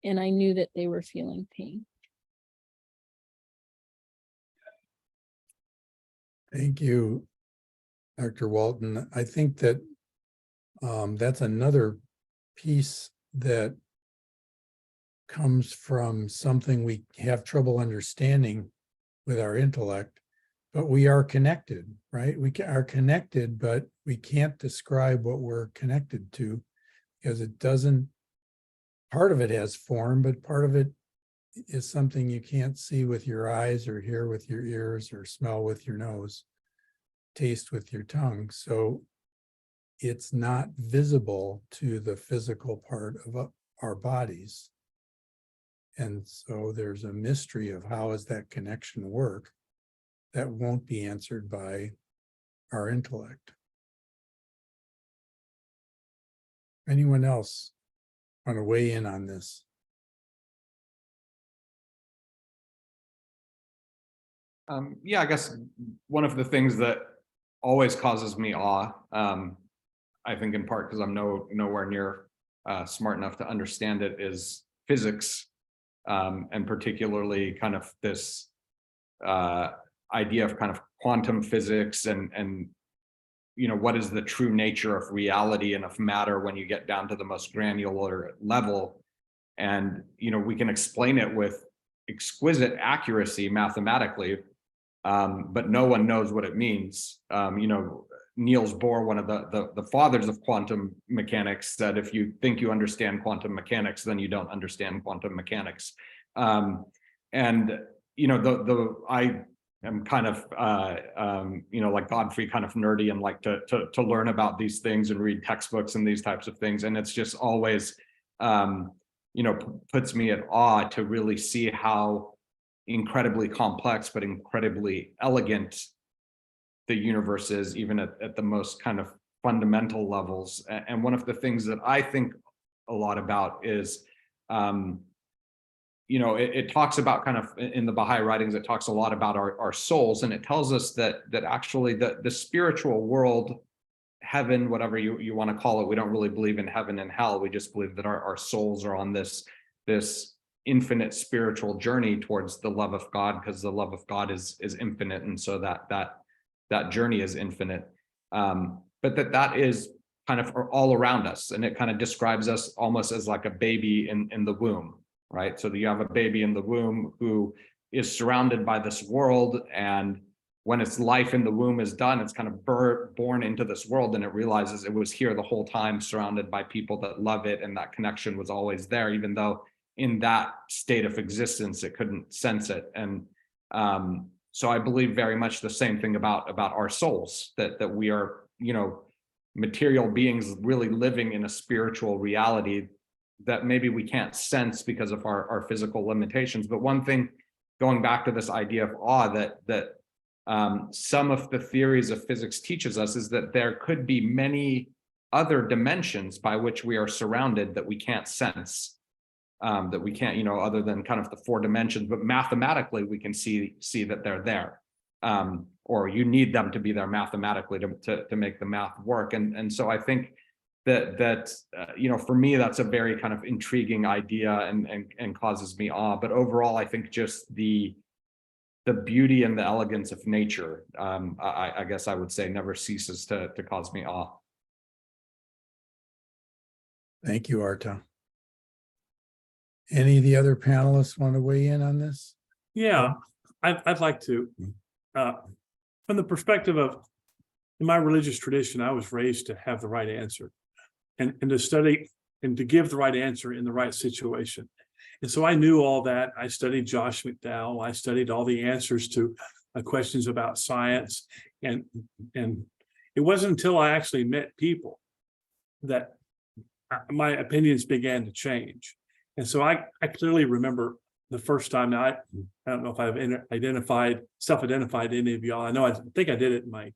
And I knew that they were feeling pain. Thank you, Dr. Walton. I think that that's another piece that comes from something we have trouble understanding with our intellect, but we are connected, right? We are connected, but we can't describe what we're connected to because it doesn't, part of it has form, but part of it is something you can't see with your eyes or hear with your ears or smell with your nose, taste with your tongue. So it's not visible to the physical part of our bodies. And so there's a mystery of how does that connection work that won't be answered by our intellect. Anyone else want to weigh in on this? Yeah, I guess one of the things that always causes me awe, I think in part because I'm nowhere near smart enough to understand it, is physics, and particularly kind of this idea of kind of quantum physics and what is the true nature of reality and of matter when you get down to the most granular level. And we can explain it with exquisite accuracy mathematically, but no one knows what it means. Niels Bohr, one of the fathers of quantum mechanics, said, if you think you understand quantum mechanics, then you don't understand quantum mechanics. I am kind of, like Godfrey, kind of nerdy and like to learn about these things and read textbooks and these types of things. And it's just always, puts me at awe to really see how incredibly complex, but incredibly elegant the universe is, even at the most kind of fundamental levels. And one of the things that I think a lot about is, it talks about kind of in the Baha'i writings, it talks a lot about our souls, and it tells us that actually the spiritual world, heaven, whatever you want to call it, we don't really believe in heaven and hell. We just believe that our souls are on this infinite spiritual journey towards the love of God, because the love of God is infinite, and so that journey is infinite. But that is kind of all around us, and it kind of describes us almost as like a baby in the womb, right? So you have a baby in the womb who is surrounded by this world, and when its life in the womb is done, it's kind of born into this world, and it realizes it was here the whole time, surrounded by people that love it, and that connection was always there, even though in that state of existence it couldn't sense it. And so I believe very much the same thing about our souls, that we are, material beings really living in a spiritual reality that maybe we can't sense because of our physical limitations. But one thing, going back to this idea of awe, that some of the theories of physics teaches us, is that there could be many other dimensions by which we are surrounded that we can't sense, that we can't, other than kind of the 4 dimensions, but mathematically we can see that they're there, or you need them to be there mathematically to make the math work. And so I think that for me, that's a very kind of intriguing idea and causes me awe. But overall, I think just the beauty and the elegance of nature, I guess I would say, never ceases to cause me awe. Thank you, Arta. Any of the other panelists want to weigh in on this? Yeah, I'd like to. From the perspective of, in my religious tradition, I was raised to have the right answer, and to study and to give the right answer in the right situation. And so I knew all that. I studied Josh McDowell. I studied all the answers to questions about science. And it wasn't until I actually met people that my opinions began to change. And so I clearly remember the first time. I don't know if I've self-identified any of y'all. I think I did it in my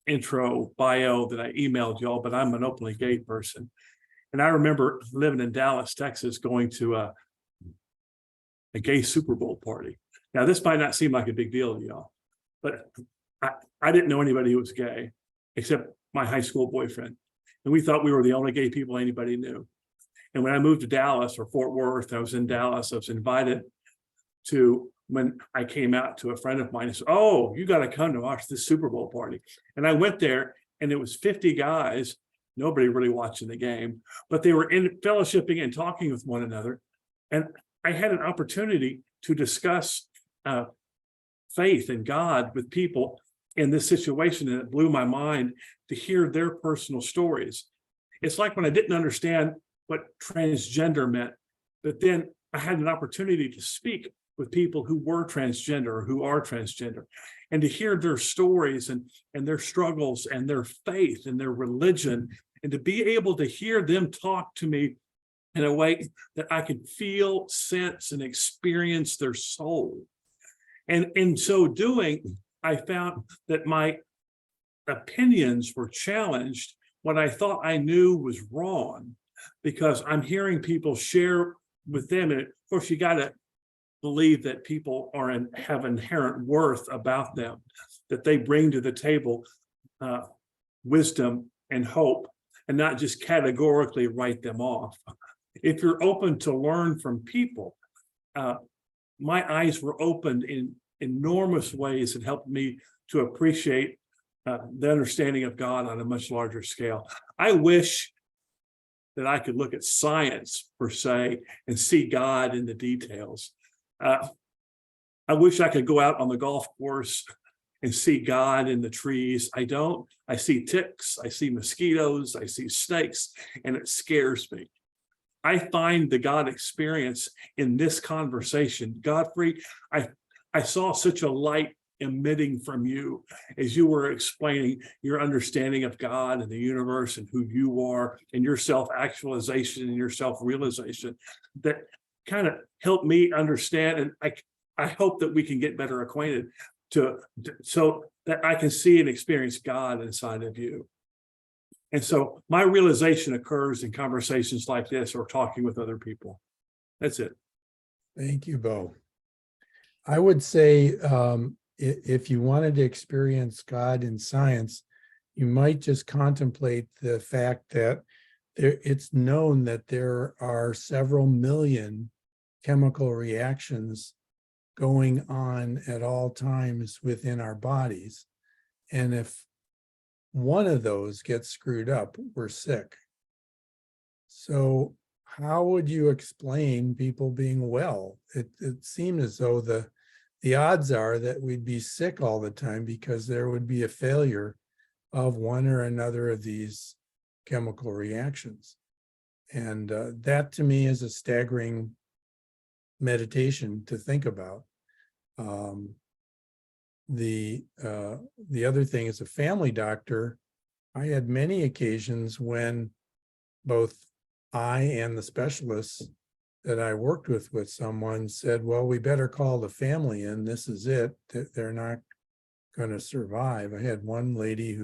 intro bio that I emailed y'all, but I'm an openly gay person. And I remember living in Dallas, Texas, going to a gay Super Bowl party. Now, this might not seem like a big deal to y'all, but I didn't know anybody who was gay except my high school boyfriend. And we thought we were the only gay people anybody knew. And when I moved to Dallas, or Fort Worth, I was in Dallas, I was invited to, when I came out to a friend of mine, and said, "Oh, you got to come to watch this Super Bowl party." And I went there, and it was 50 guys, nobody really watching the game, but they were in fellowshipping and talking with one another. And I had an opportunity to discuss faith and God with people in this situation, and it blew my mind to hear their personal stories. It's like when I didn't understand what transgender meant, but then I had an opportunity to speak with people who were transgender or who are transgender, and to hear their stories and their struggles and their faith and their religion, and to be able to hear them talk to me in a way that I could feel, sense, and experience their soul. And in so doing, I found that my opinions were challenged. What I thought I knew was wrong, because I'm hearing people share with them. And of course, you got to believe that people have inherent worth about them, that they bring to the table wisdom and hope, and not just categorically write them off. If you're open to learn from people, my eyes were opened in enormous ways that helped me to appreciate the understanding of God on a much larger scale. I wish that I could look at science per se and see God in the details. I wish I could go out on the golf course and see God in the trees. I don't. I see ticks, I see mosquitoes, I see snakes, and it scares me. I find the God experience in this conversation. Godfrey, I saw such a light emitting from you as you were explaining your understanding of God and the universe and who you are and your self-actualization and your self-realization that kind of helped me understand. And I hope that we can get better acquainted so that I can see and experience God inside of you. And so my realization occurs in conversations like this or talking with other people. That's it. Thank you, Bo. I would say if you wanted to experience God in science, you might just contemplate the fact that it's known that there are several million chemical reactions going on at all times within our bodies. And if one of those gets screwed up, we're sick. So how would you explain people being well? It seemed as though the odds are that we'd be sick all the time because there would be a failure of one or another of these chemical reactions. And that to me is a staggering meditation to think about. The other thing, as a family doctor, I had many occasions when both I and the specialists that I worked with someone said, well, we better call the family in. This is it. They're not going to survive. I had one lady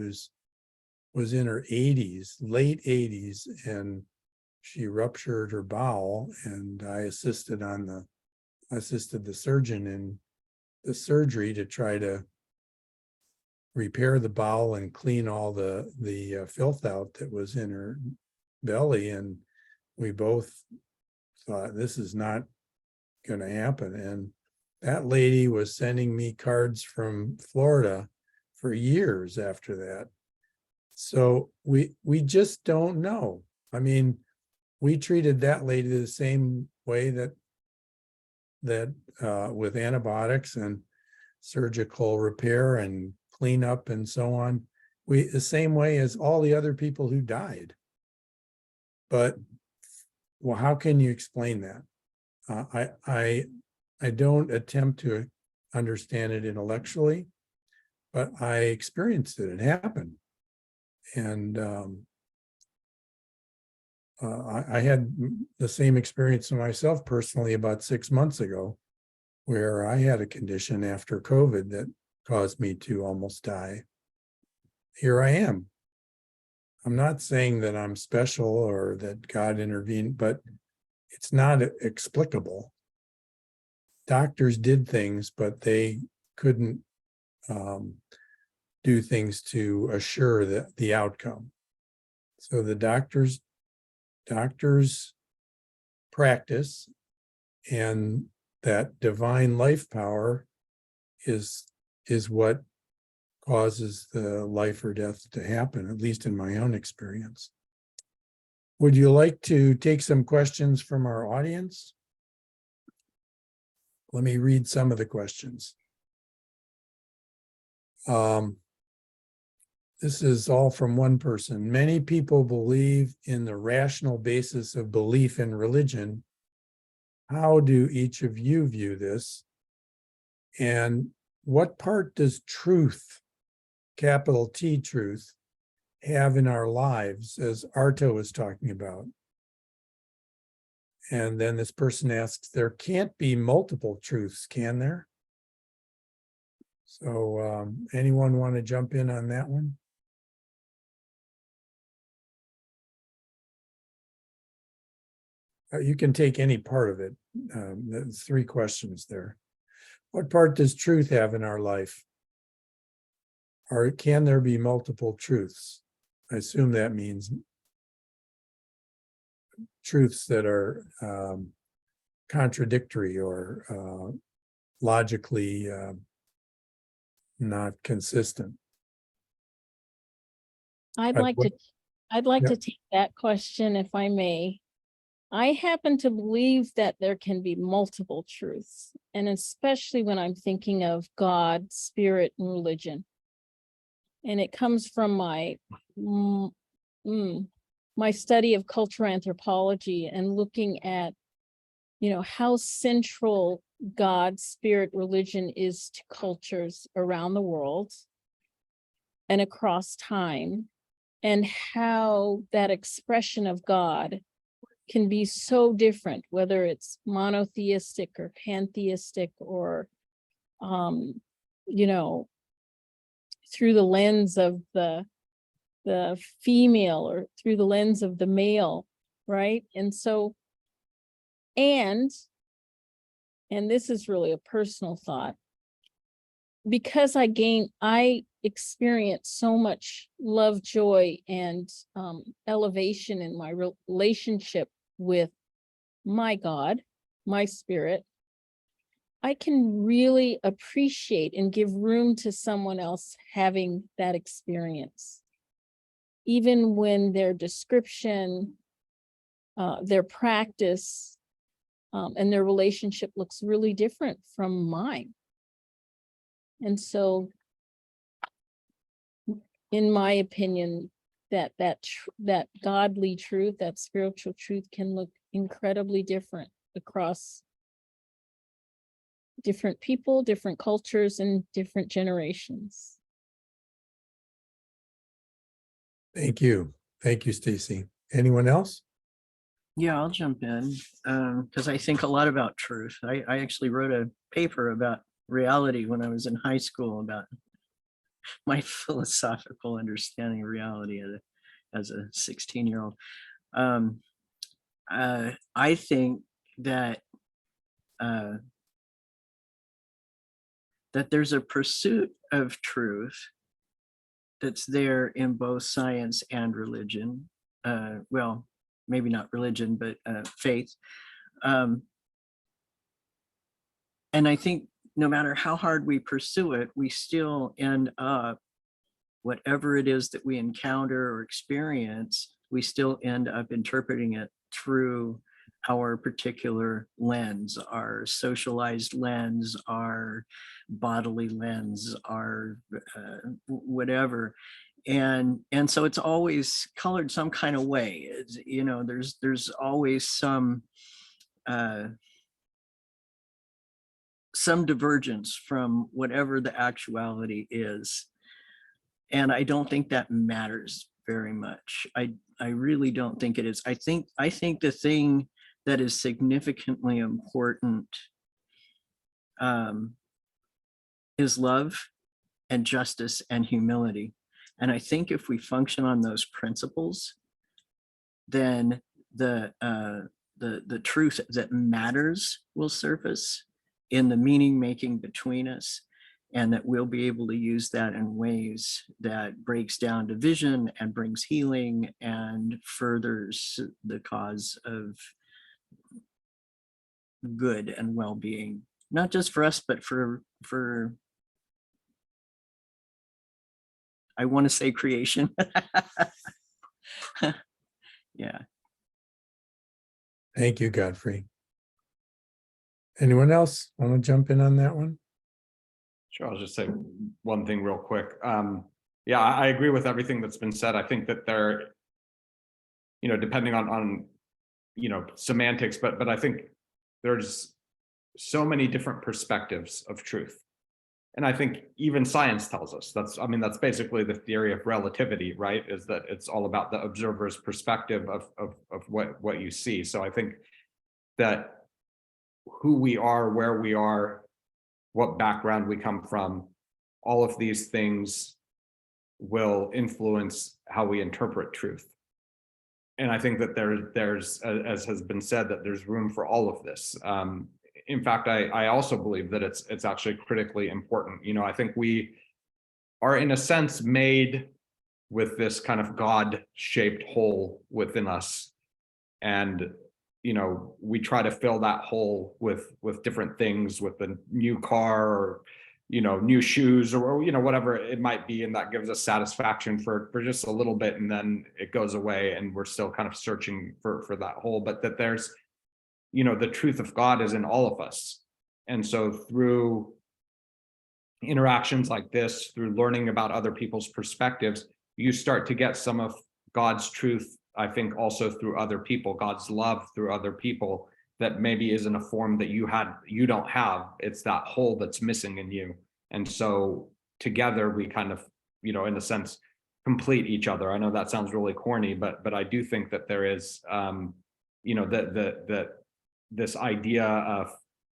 was in her 80s, late 80s, and she ruptured her bowel, and I assisted the surgeon in the surgery to try to repair the bowel and clean all the filth out that was in her belly. And we both thought, this is not going to happen. And that lady was sending me cards from Florida for years after that. So we just don't know. I mean, we treated that lady the same way that with antibiotics and surgical repair and cleanup and so on, the same way as all the other people who died. But well, how can you explain that? I don't attempt to understand it intellectually, but I experienced it. It happened. And I had the same experience myself personally about 6 months ago, where I had a condition after COVID that caused me to almost die. Here I am. I'm not saying that I'm special or that God intervened, but it's not explicable. Doctors did things, but they couldn't do things to assure the outcome. So the doctors practice, and that divine life power is what causes the life or death to happen, at least in my own experience. Would you like to take some questions from our audience? Let me read some of the questions. This is all from one person. Many people believe in the rational basis of belief in religion. How do each of you view this? And what part does truth, capital T truth, have in our lives, as Arto was talking about? And then this person asks, there can't be multiple truths, can there? So anyone want to jump in on that one? You can take any part of it. There's 3 questions there. What part does truth have in our life? Or can there be multiple truths? I assume that means truths that are contradictory or logically not consistent. I'd But like what- to Yeah. take that question if I may. I happen to believe that there can be multiple truths, and especially when I'm thinking of God, spirit, and religion. And it comes from my my study of cultural anthropology and looking at, how central God, spirit, religion is to cultures around the world and across time, and how that expression of God can be so different, whether it's monotheistic or pantheistic or, through the lens of the female or through the lens of the male, right? And so, and this is really a personal thought, because I experienced so much love, joy, and elevation in my relationship with my God, my spirit, I can really appreciate and give room to someone else having that experience, even when their description, their practice, and their relationship looks really different from mine. And so, in my opinion, that godly truth, that spiritual truth, can look incredibly different across different people, different cultures, and different generations. Thank you. Thank you, Stacy. Anyone else? Yeah, I'll jump in because I think a lot about truth. I actually wrote a paper about reality when I was in high school, about my philosophical understanding of reality as a 16-year-old. I think that that there's a pursuit of truth that's there in both science and religion. Well, maybe not religion, but faith. And I think no matter how hard we pursue it, we still end up, whatever it is that we encounter or experience, we still end up interpreting it through our particular lens, our socialized lens, our bodily lens, our whatever. And so it's always colored some kind of way. It's, there's always some divergence from whatever the actuality is. And I don't think that matters very much. I really don't think it is. I think the thing that is significantly important is love and justice and humility. And I think if we function on those principles, then the truth that matters will surface in the meaning making between us, and that we'll be able to use that in ways that breaks down division and brings healing and furthers the cause of good and well-being, not just for us, but for I want to say creation. Yeah. Thank you, Godfrey. Anyone else want to jump in on that one? Sure, I'll just say one thing real quick. Yeah, I agree with everything that's been said. I think that there, depending on semantics, but I think there's so many different perspectives of truth. And I think even science tells us that's basically the theory of relativity, right? Is that it's all about the observer's perspective of what you see. So I think that who we are, where we are, what background we come from, all of these things will influence how we interpret truth. And I think that there's, as has been said, that there's room for all of this. In fact, I also believe that it's actually critically important. I think we are in a sense made with this kind of God-shaped hole within us. And we try to fill that hole with different things, with a new car, or new shoes or, whatever it might be. And that gives us satisfaction for just a little bit. And then it goes away and we're still kind of searching for that hole, but that there's, the truth of God is in all of us. And so through interactions like this, through learning about other people's perspectives, you start to get some of God's truth, I think, also through other people, God's love through other people, that maybe isn't a form that you don't have. It's that hole that's missing in you. And so together we kind of, in a sense, complete each other. I know that sounds really corny, but I do think that there is, this idea of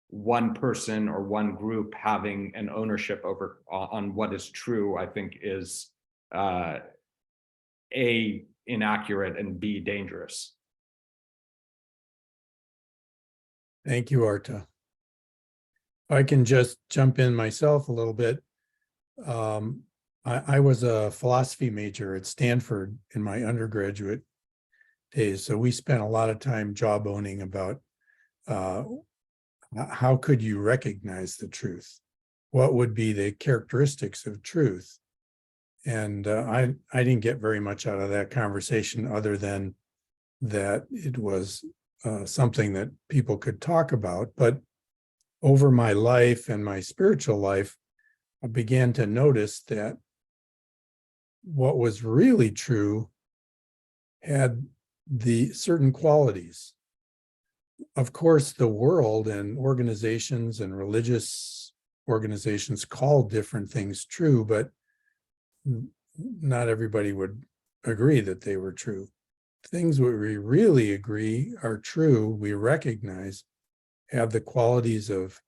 one person or one group having an ownership on what is true, I think is A, inaccurate, and B, dangerous. Thank you, Arta. If I can just jump in myself a little bit. I was a philosophy major at Stanford in my undergraduate days. So we spent a lot of time jawboning about how could you recognize the truth? What would be the characteristics of truth? And I didn't get very much out of that conversation other than that it was something that people could talk about. But over my life and my spiritual life, I began to notice that what was really true had the certain qualities. Of course, the world and organizations and religious organizations call different things true, but not everybody would agree that they were true. Things where we really agree are true, we recognize, have the qualities of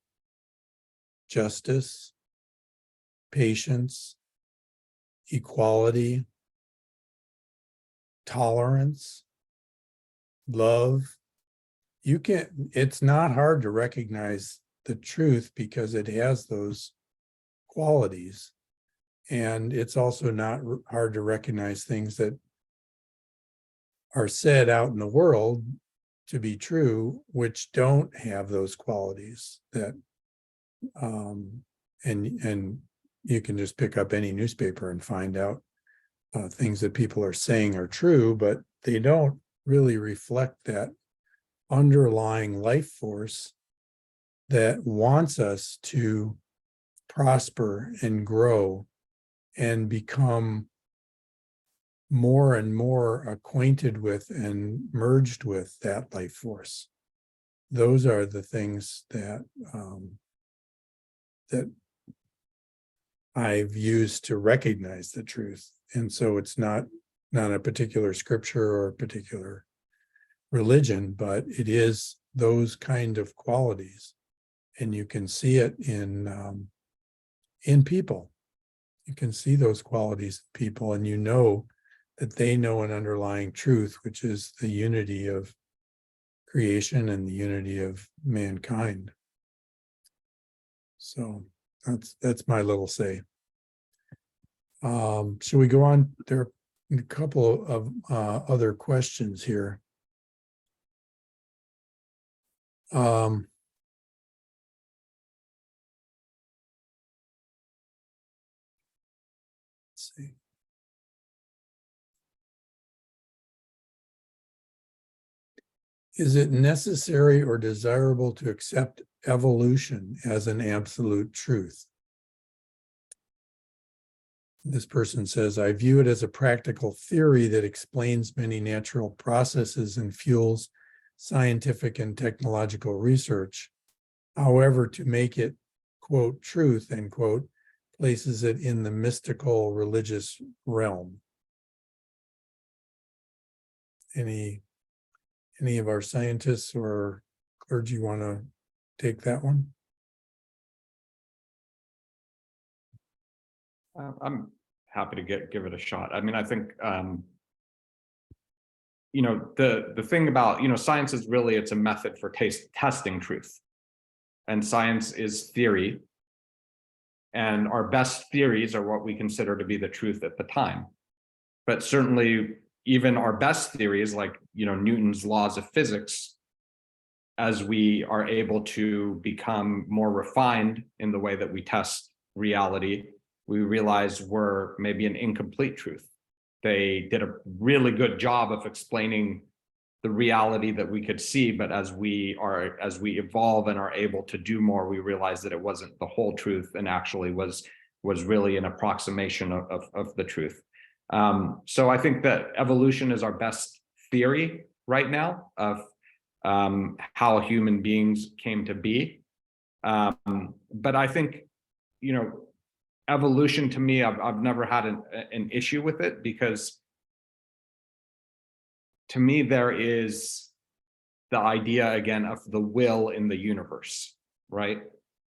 justice, patience, equality, tolerance, love. It's not hard to recognize the truth because it has those qualities. And it's also not hard to recognize things that are said out in the world to be true, which don't have those qualities that, and you can just pick up any newspaper and find out things that people are saying are true, but they don't really reflect that underlying life force that wants us to prosper and grow and become more and more acquainted with and merged with that life force. Those are the things that that I've used to recognize the truth. And so it's not a particular scripture or a particular religion, but it is those kind of qualities. And you can see it in people. You can see those qualities in people, and you know that they know an underlying truth, which is the unity of creation and the unity of mankind. So that's my little say. Should we go on? There are a couple of other questions here. Let's see. Is it necessary or desirable to accept evolution as an absolute truth? This person says, I view it as a practical theory that explains many natural processes and fuels scientific and technological research. However, to make it, quote, truth, end quote, places it in the mystical religious realm. Any of our scientists or clergy want to take that one? I'm happy to give it a shot. I mean, I think, the thing about, science is really, it's a method for testing truth. And science is theory. And our best theories are what we consider to be the truth at the time. But certainly, even our best theories, like, Newton's laws of physics, as we are able to become more refined in the way that we test reality, we realized were maybe an incomplete truth. They did a really good job of explaining the reality that we could see, but as we evolve and are able to do more, we realize that it wasn't the whole truth and actually was really an approximation of the truth. So I think that evolution is our best theory right now of how human beings came to be. But I think, evolution to me, I've never had an issue with it, because to me, there is the idea again of the will in the universe, right?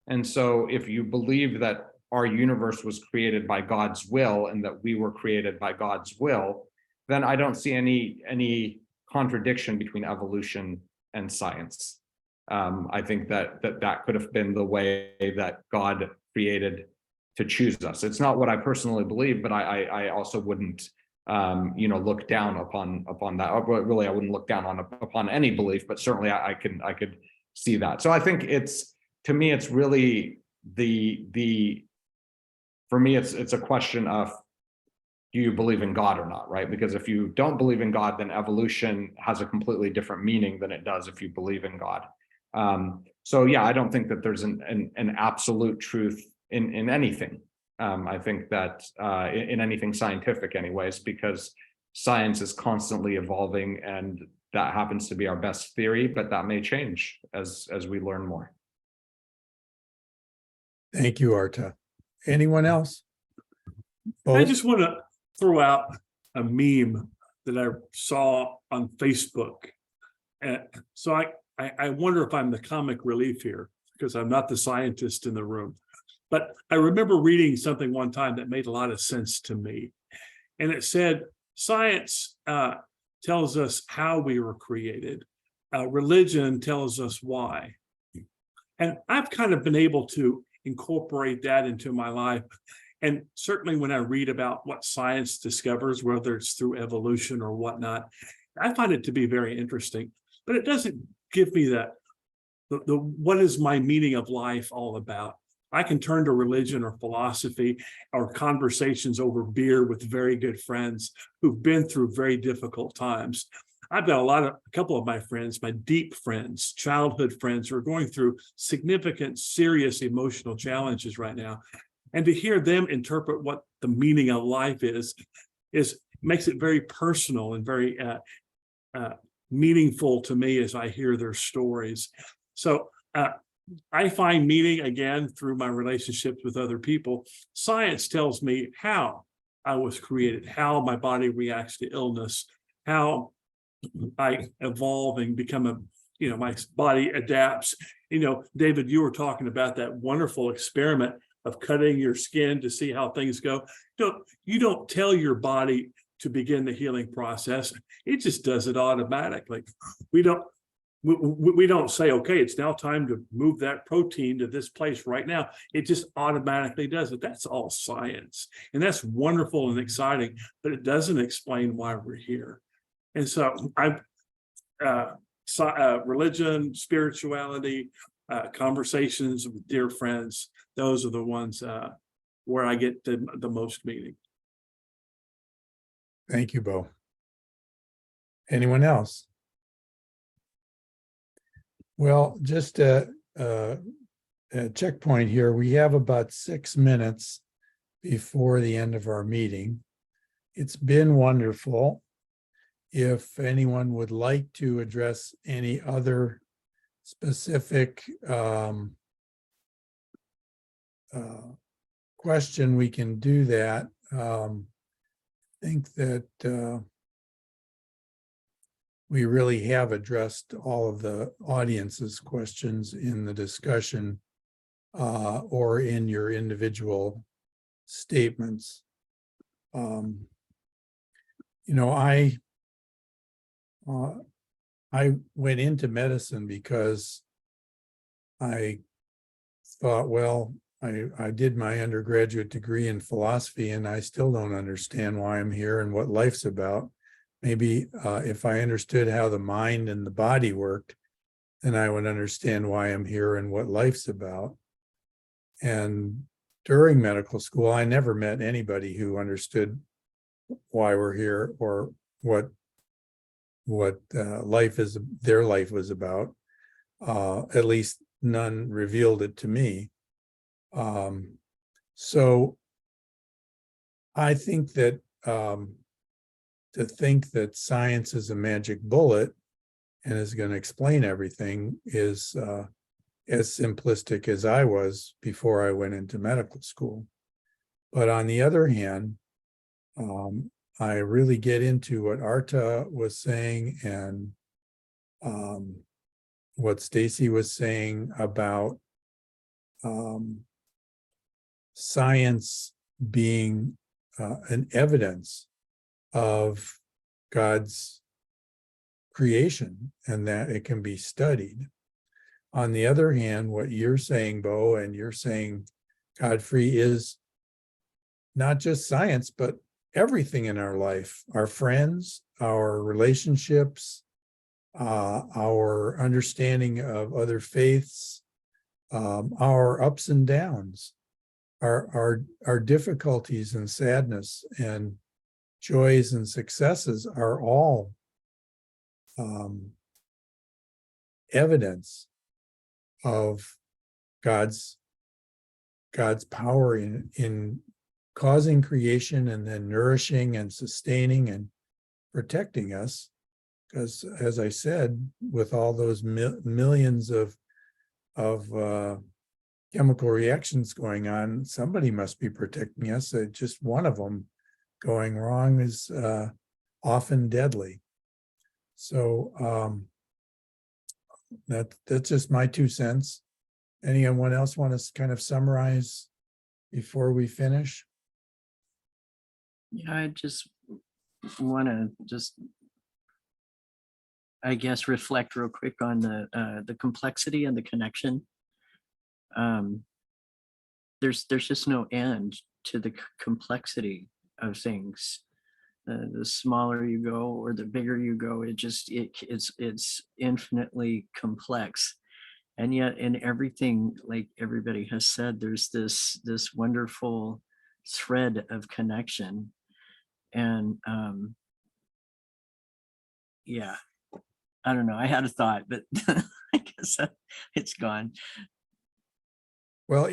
And so if you believe that our universe was created by God's will and that we were created by God's will, then I don't see any contradiction between evolution and science. I think that could have been the way that God created to choose us. It's not what I personally believe, but I also wouldn't look down upon that. Really, I wouldn't look down upon any belief, but certainly I could see that. So I think to me it's really for me it's a question of, do you believe in God or not, right? Because if you don't believe in God, then evolution has a completely different meaning than it does if you believe in God. So yeah, I don't think that there's an absolute truth in anything. I think that in anything scientific anyways, because science is constantly evolving, and that happens to be our best theory, but that may change as we learn more. Thank you, Arta. Anyone else? I just want to throw out a meme that I saw on Facebook. So I wonder if I'm the comic relief here, because I'm not the scientist in the room. But I remember reading something one time that made a lot of sense to me. And it said, science tells us how we were created. Religion tells us why. And I've kind of been able to incorporate that into my life. And certainly when I read about what science discovers, whether it's through evolution or whatnot, I find it to be very interesting. But it doesn't give me the what is my meaning of life all about. I can turn to religion or philosophy or conversations over beer with very good friends who've been through very difficult times. I've got a couple of my friends, my deep friends, childhood friends, who are going through significant, serious emotional challenges right now. And to hear them interpret what the meaning of life is makes it very personal and very meaningful to me as I hear their stories. So I find meaning, again, through my relationships with other people. Science tells me how I was created, how my body reacts to illness, how I evolve and become my body adapts. David, you were talking about that wonderful experiment of cutting your skin to see how things go. You don't tell your body to begin the healing process. It just does it automatically. We don't say, okay, it's now time to move that protein to this place right now. It just automatically does it. That's all science. And that's wonderful and exciting, but it doesn't explain why we're here. And so religion, spirituality, conversations with dear friends, those are the ones where I get the most meaning. Thank you, Bo. Anyone else? Well, just a checkpoint here. We have about 6 minutes before the end of our meeting. It's been wonderful. If anyone would like to address any other specific question, we can do that. I think that we really have addressed all of the audience's questions in the discussion or in your individual statements. I went into medicine because I thought, well, I did my undergraduate degree in philosophy, and I still don't understand why I'm here and what life's about. Maybe if I understood how the mind and the body worked, then I would understand why I'm here and what life's about. And during medical school, I never met anybody who understood why we're here or what their life was about. At least none revealed it to me. So I think that to think that science is a magic bullet and is going to explain everything is as simplistic as I was before I went into medical school. But on the other hand, I really get into what Arta was saying and what Stacy was saying about science being an evidence of God's creation and that it can be studied. On the other hand, what you're saying, Bo, and you're saying, Godfrey, is not just science, but everything in our life, our friends, our relationships, our understanding of other faiths, our ups and downs, our difficulties and sadness and joys and successes are all evidence of God's power in causing creation and then nourishing and sustaining and protecting us. Because as I said, with all those millions of chemical reactions going on, somebody must be protecting us. Just one of them going wrong is often deadly. So that's just my 2 cents. Anyone else want to kind of summarize before we finish? Yeah, I just want to I guess, reflect real quick on the complexity and the connection. There's just no end to the complexity of things. The smaller you go or the bigger you go, it's infinitely complex. And yet in everything, like everybody has said, there's this wonderful thread of connection. And yeah, I don't know. I had a thought, but I guess it's gone. Well,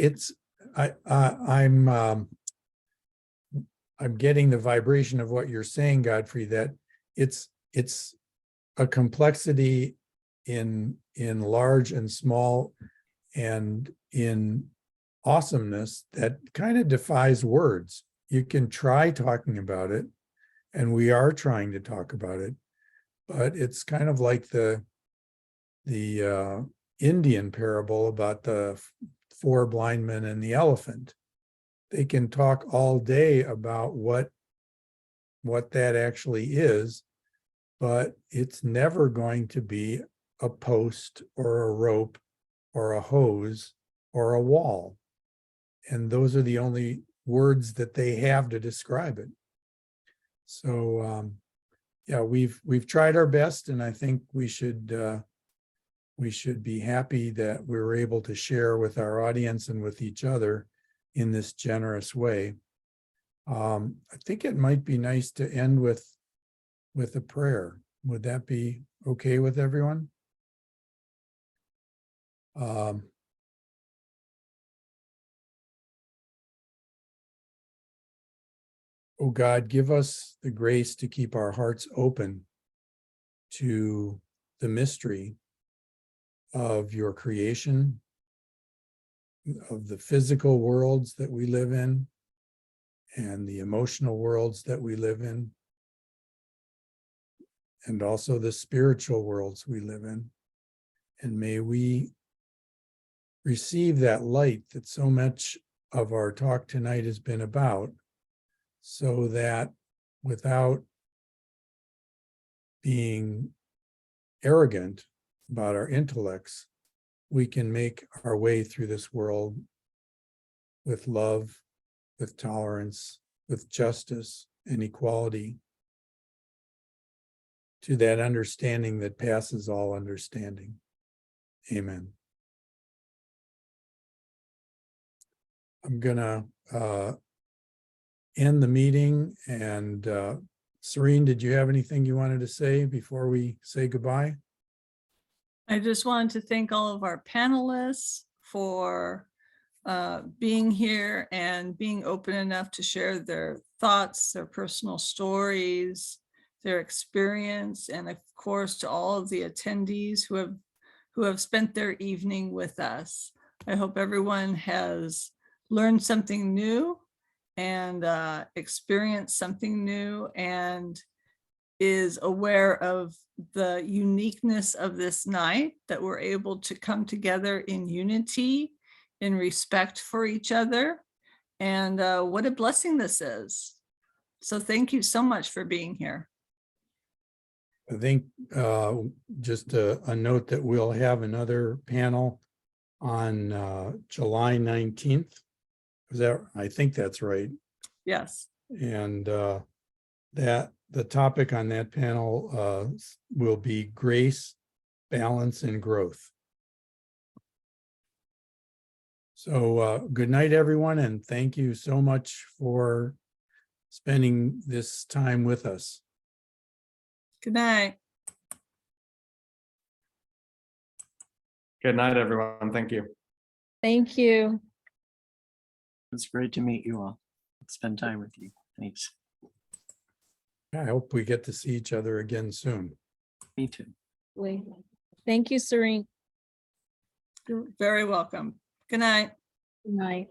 I'm getting the vibration of what you're saying, Godfrey, that it's a complexity in large and small and in awesomeness that kind of defies words. You can try talking about it, and we are trying to talk about it, but it's kind of like the Indian parable about the 4 blind men and the elephant. They can talk all day about what that actually is, but it's never going to be a post or a rope or a hose or a wall. And those are the only words that they have to describe it. So yeah, we've tried our best, and I think we should be happy that we were able to share with our audience and with each other in this generous way. I think it might be nice to end with a prayer. Would that be okay with everyone? Oh God, give us the grace to keep our hearts open to the mystery of your creation, of the physical worlds that we live in, and the emotional worlds that we live in, and also the spiritual worlds we live in. And may we receive that light that so much of our talk tonight has been about, so that without being arrogant about our intellects, we can make our way through this world with love, with tolerance, with justice and equality, to that understanding that passes all understanding. Amen. I'm gonna end the meeting, and Serene, did you have anything you wanted to say before we say goodbye? I just wanted to thank all of our panelists for being here and being open enough to share their thoughts, their personal stories, their experience, and of course to all of the attendees who have spent their evening with us. I hope everyone has learned something new and experienced something new and is aware of the uniqueness of this night, that we're able to come together in unity, in respect for each other. And what a blessing this is. So thank you so much for being here. I think just a note that we'll have another panel on July 19th. Is that, I think that's right. Yes. And that the topic on that panel will be grace, balance, and growth. So good night, everyone, and thank you so much for spending this time with us. Good night. Good night, everyone. Thank you. Thank you. It's great to meet you all. Spend time with you. Thanks. I hope we get to see each other again soon. Me too. Thank you, Serene. You're very welcome. Good night. Good night.